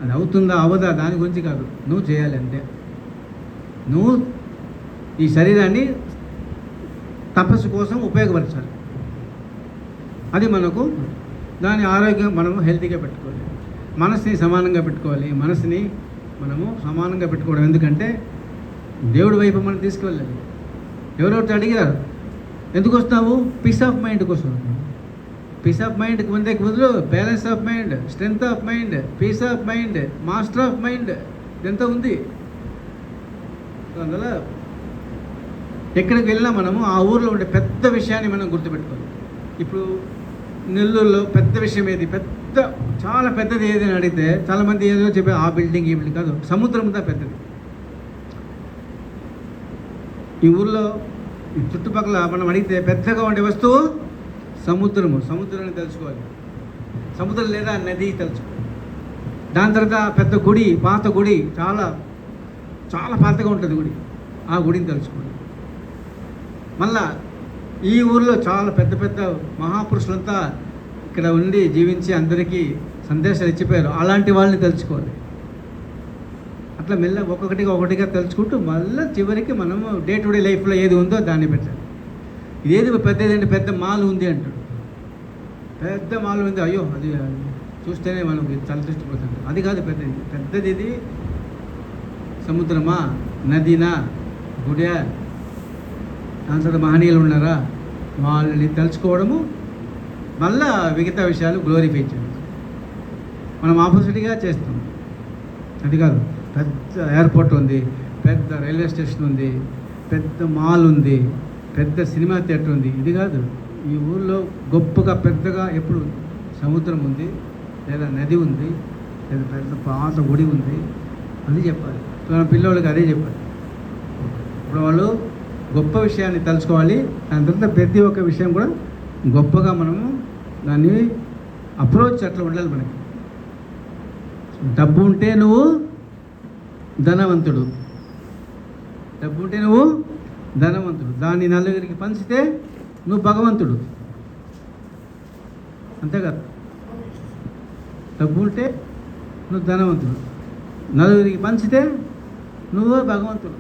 అది అవుతుందా అవదా దాని గురించి కాదు, నువ్వు చేయాలి అంతే. నువ్వు ఈ శరీరాన్ని తపస్సు కోసం ఉపయోగపరచాలి. అది మనకు దాని ఆరోగ్యం మనము హెల్తీగా పెట్టుకోవాలి. మనసుని సమానంగా పెట్టుకోవాలి. మనసుని మనము సమానంగా పెట్టుకోవడం ఎందుకంటే దేవుడి వైపు మనం తీసుకువెళ్ళాలి. ఎవరెవరితో అడిగారు, ఎందుకు వస్తావు? పీస్ ఆఫ్ మైండ్ కోసం. పీస్ ఆఫ్ మైండ్కి ముందే బదులు balance of mind, strength of mind, peace of mind, master of mind ఇదంతా ఉంది. అందువల్ల ఎక్కడికి వెళ్ళినా మనము ఆ ఊర్లో ఉండే పెద్ద విషయాన్ని మనం గుర్తుపెట్టుకోవాలి. ఇప్పుడు నెల్లూరులో పెద్ద విషయం ఏది, పెద్ద చాలా పెద్దది ఏది అని అడిగితే చాలామంది ఏదో చెప్పారు, ఆ బిల్డింగ్ ఈ బిల్డింగ్ కాదు, సముద్రం అంతా పెద్దది. ఈ ఊర్లో ఈ చుట్టుపక్కల మనం అడిగితే పెద్దగా ఉండే వస్తువు సముద్రము. సముద్రాన్ని తెలుసుకోవాలి. సముద్రం లేదా నది తెలుసుకోవాలి. దాని తర్వాత పెద్ద గుడి, పాత గుడి, చాలా చాలా పాతగా ఉంటుంది గుడి, ఆ గుడిని తెలుసుకోవాలి. మళ్ళా ఈ ఊర్లో చాలా పెద్ద పెద్ద మహాపురుషులంతా ఇక్కడ ఉండి జీవించి అందరికీ సందేశాలు ఇచ్చిపోయారు, అలాంటి వాళ్ళని తెలుసుకోవాలి. అట్లా మెల్ల ఒక్కొక్కటిగా తెలుసుకుంటూ మళ్ళీ చివరికి మనము డే టు డే లైఫ్లో ఏది ఉందో దాన్ని పెట్టాలి. ఇదేది పెద్దదంటే పెద్ద మాల్ ఉంది అంటాడు, పెద్ద మాల్ ఉంది, అయ్యో అది చూస్తేనే మనకు తలదృష్టిపోతుంది. అది కాదు పెద్దది. పెద్దది ఇది సముద్రమా, నదినా, గుడే, దాని తర్వాత మహనీయులు ఉన్నారా, వాళ్ళని తెలుసుకోవడము, మళ్ళా మిగతా విషయాలు గ్లోరిఫై చేయడం. మనం ఆపోజిట్గా చేస్తాం. అది కాదు, పెద్ద ఎయిర్పోర్ట్ ఉంది, పెద్ద రైల్వే స్టేషన్ ఉంది, పెద్ద మాల్ ఉంది, పెద్ద సినిమా థియేటర్ ఉంది. ఇది కాదు. ఈ ఊళ్ళో గొప్పగా పెద్దగా ఎప్పుడు సముద్రం ఉంది, లేదా నది ఉంది, లేదా పెద్ద పాత గుడి ఉంది. అది చెప్పాలి. మన పిల్లలకి అదే చెప్పాలి. ఇప్పుడు వాళ్ళు గొప్ప విషయాన్ని తెలుసుకోవాలి. దాని తర్వాత ప్రతి ఒక్క విషయం కూడా గొప్పగా మనము దాన్ని అప్రోచ్ అట్లా ఉండాలి. మనకి డబ్బు ఉంటే నువ్వు ధనవంతుడు, డబ్బు ఉంటే నువ్వు ధనవంతుడు. దాన్ని నలుగురికి పంచితే నువ్వు భగవంతుడు. అంతేకాదు, డబ్బు ఉంటే నువ్వు ధనవంతుడు, నలుగురికి పంచితే నువ్వు భగవంతుడు.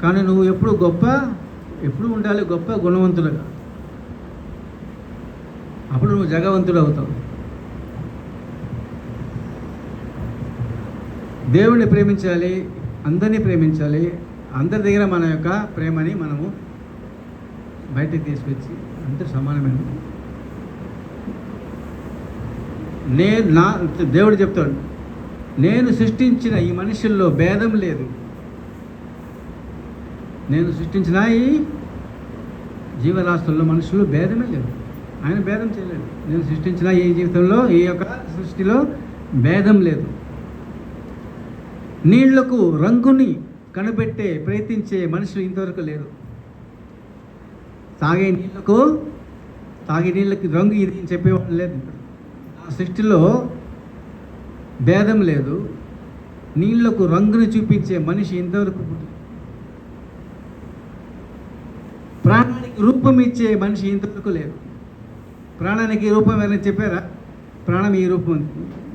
కానీ నువ్వు ఎప్పుడు ఉండాలి గొప్ప గుణవంతుడుగా. అప్పుడు నువ్వు జగవంతుడు అవుతావు. దేవుడిని ప్రేమించాలి, అందరినీ ప్రేమించాలి. అందరి దగ్గర మన యొక్క ప్రేమని మనము బయటకు తీసుకొచ్చి అందరూ సమానమైన. దేవుడు చెప్తాడు, నేను సృష్టించిన ఈ మనుషుల్లో భేదం లేదు. నేను సృష్టించిన ఈ జీవరాశుల్లో మనుషుల్లో భేదమే లేదు. ఆయన భేదం చేయలేదు. నేను సృష్టించిన ఈ జీవితంలో, ఈ యొక్క సృష్టిలో భేదం లేదు. నీళ్లకు రంగుని కనిపెట్టే ప్రయత్నించే మనుషులు ఇంతవరకు లేరు. తాగే నీళ్లకు తాగి నీళ్ళకి రంగు ఇది అని చెప్పేవాడు లేదు. ఆ సృష్టిలో భేదం లేదు. నీళ్లకు రంగుని చూపించే మనిషి ఇంతవరకు పుట్టలేదు. ప్రాణానికి రూపం ఇచ్చే మనిషి ఇంతవరకు లేదు. ప్రాణానికి రూపం ఏమైనా చెప్పారా? ప్రాణం ఈ రూపం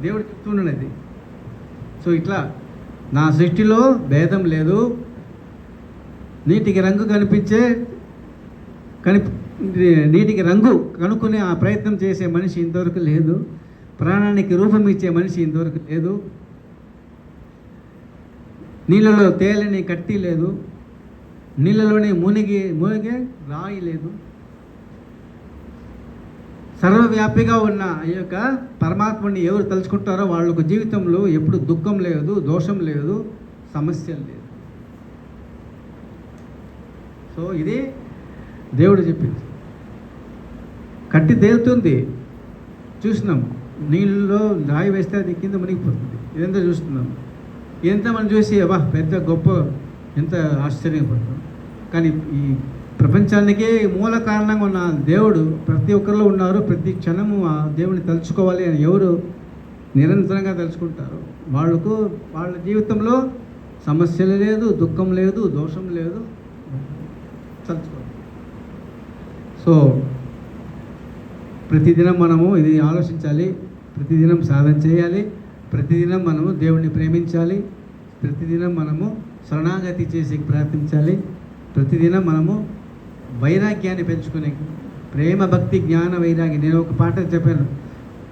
దేవుడు చెప్తున్నాడు అది. సో ఇట్లా నా సృష్టిలో భేదం లేదు. నీటికి రంగు నీటికి రంగు కనుక్కునే ఆ ప్రయత్నం చేసే మనిషి ఇంతవరకు లేదు. ప్రాణానికి రూపం ఇచ్చే మనిషి ఇంతవరకు లేదు. నీళ్ళలో తేలని కట్టి లేదు. నీళ్ళలోనే మునిగే రాయి లేదు. సర్వవ్యాపిగా ఉన్న ఈ యొక్క పరమాత్మని ఎవరు తలుచుకుంటారో వాళ్ళకు జీవితంలో ఎప్పుడు దుఃఖం లేదు, దోషం లేదు, సమస్యలు లేదు. సో ఇది దేవుడు చెప్పింది. కట్టి తేలుతుంది, చూసినాం. నీళ్ళలో రాయి వేస్తే అది కింద మునిగిపోతుంది. ఇదంతా చూస్తున్నాం. ఇదంతా మనం చూసి అబ్బా పెద్ద గొప్ప ఎంత ఆశ్చర్యపడతాం. కానీ ఈ ప్రపంచానికే మూల కారణంగా ఉన్న దేవుడు ప్రతి ఒక్కరిలో ఉన్నారు. ప్రతి క్షణము ఆ దేవుని తలుచుకోవాలి అని ఎవరు నిరంతరంగా తలుచుకుంటారు వాళ్ళ జీవితంలో సమస్యలు లేదు, దుఃఖం లేదు, దోషం లేదు. తలుచుకోవాలి. సో ప్రతిదినం మనము ఇది ఆలోచించాలి, ప్రతిదినం సాధన చేయాలి, ప్రతిదినం మనము దేవుణ్ణి ప్రేమించాలి, ప్రతిదినం మనము శరణాగతి చేసి ప్రార్థించాలి, ప్రతిదినం మనము వైరాగ్యాన్ని పెంచుకునే ప్రేమ భక్తి జ్ఞాన వైరాగ్యం. నేను ఒక పాట చెప్పాను,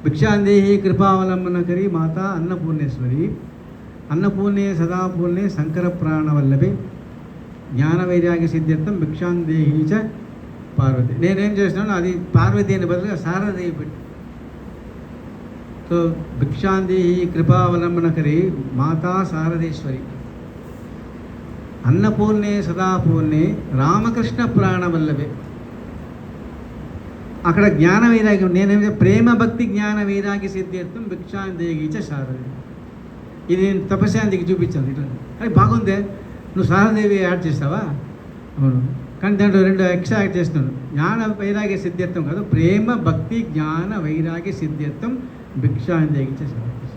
భిక్షాందేహి కృపావలంబనకరి మాత అన్నపూర్ణేశ్వరి, అన్నపూర్ణే సదాపూర్ణే శంకర ప్రాణవల్లభే, జ్ఞాన వైరాగ్య సిద్ధ్యర్థం భిక్షాందేహి చ పార్వతి. నేనేం చేస్తున్నాను, అది పార్వతి అని బదులుగా శారదేవి పెట్టి. సో భిక్షాందేహి కృపావలంబనకరి మాతా శారదేశ్వరి, అన్నపూర్ణే సదాపూర్ణే రామకృష్ణ ప్రాణవల్లభే. అక్కడ జ్ఞాన వైరాగ్యం, నేనేం ప్రేమ భక్తి జ్ఞాన వైరాగ్య సిద్ధ్యర్థం భిక్షాందేహి చ శారదే. ఇది నేను తపశాంతికి చూపించాను. ఇట్లా అది బాగుందే, నువ్వు శారదేవి యాడ్ చేస్తావా? అవును, కానీ దాంట్లో 2 ఎక్స్ట్రా యాడ్ చేస్తున్నాను. జ్ఞాన వైరాగ్య సిద్ధ్యర్థం కాదు, ప్రేమ భక్తి జ్ఞాన వైరాగ్య సిద్ధ్యర్థం భిక్షాందేహి చ శారదే.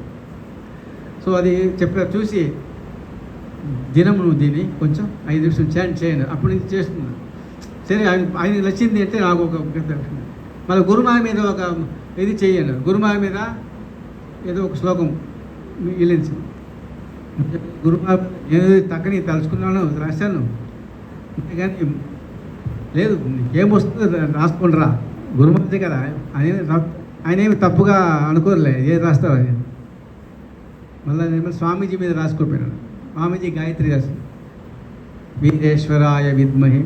సో అది చూసి దినం నువ్వు దీన్ని కొంచెం 5 నిమిషం చాంట్ చేయను, అప్పుడు నుంచి చేస్తున్నాను. సరే ఆయన నచ్చింది అంటే నాకు ఒక మళ్ళీ గురుమాల మీద ఒక ఇది చేయను, గురుమాల మీద ఏదో ఒక శ్లోకం ఇల్లించి గురుమాల ఏదో తక్కని తలుచుకున్నాను, రాశాను. కానీ లేదు, ఏమొస్తుందో రాసుకుంటారా, గురుమాతే కదా. ఆయన ఏమి తప్పుగా అనుకోరులే, ఏది రాస్తావు అది. మళ్ళీ నేను స్వామీజీ మీద రాసుకోపోయాను. స్వామీజీ గాయత్రి రాసింది, వీరేశ్వరాయ విద్మహి.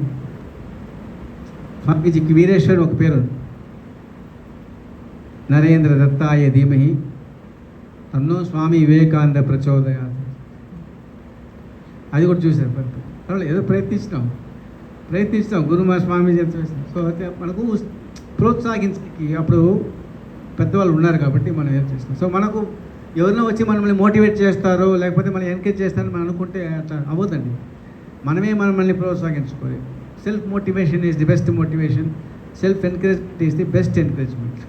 స్వామీజీకి వీరేశ్వర్ ఒక పేరు, నరేంద్ర దత్తాయ ధీమహి తన్నో స్వామి వివేకానంద ప్రచోదయాత్. అది కూడా చూశారు. పర్వాలేదు, ఏదో ప్రయత్నిస్తాం గురుమా స్వామీజీ చేస్తాం. సో అయితే మనకు ప్రోత్సహించడానికి అప్పుడు పెద్దవాళ్ళు ఉన్నారు కాబట్టి మనం ఏం చేస్తాం. సో మనకు ఎవరినో వచ్చి మనల్ని మోటివేట్ చేస్తారో లేకపోతే మనం ఎంకరేజ్ చేస్తారని మనం అనుకుంటే అట్లా అవ్వదండి. మనమే మనల్ని ప్రోత్సహించుకోవాలి. Self motivation is the best motivation, self encouragement is the best encouragement.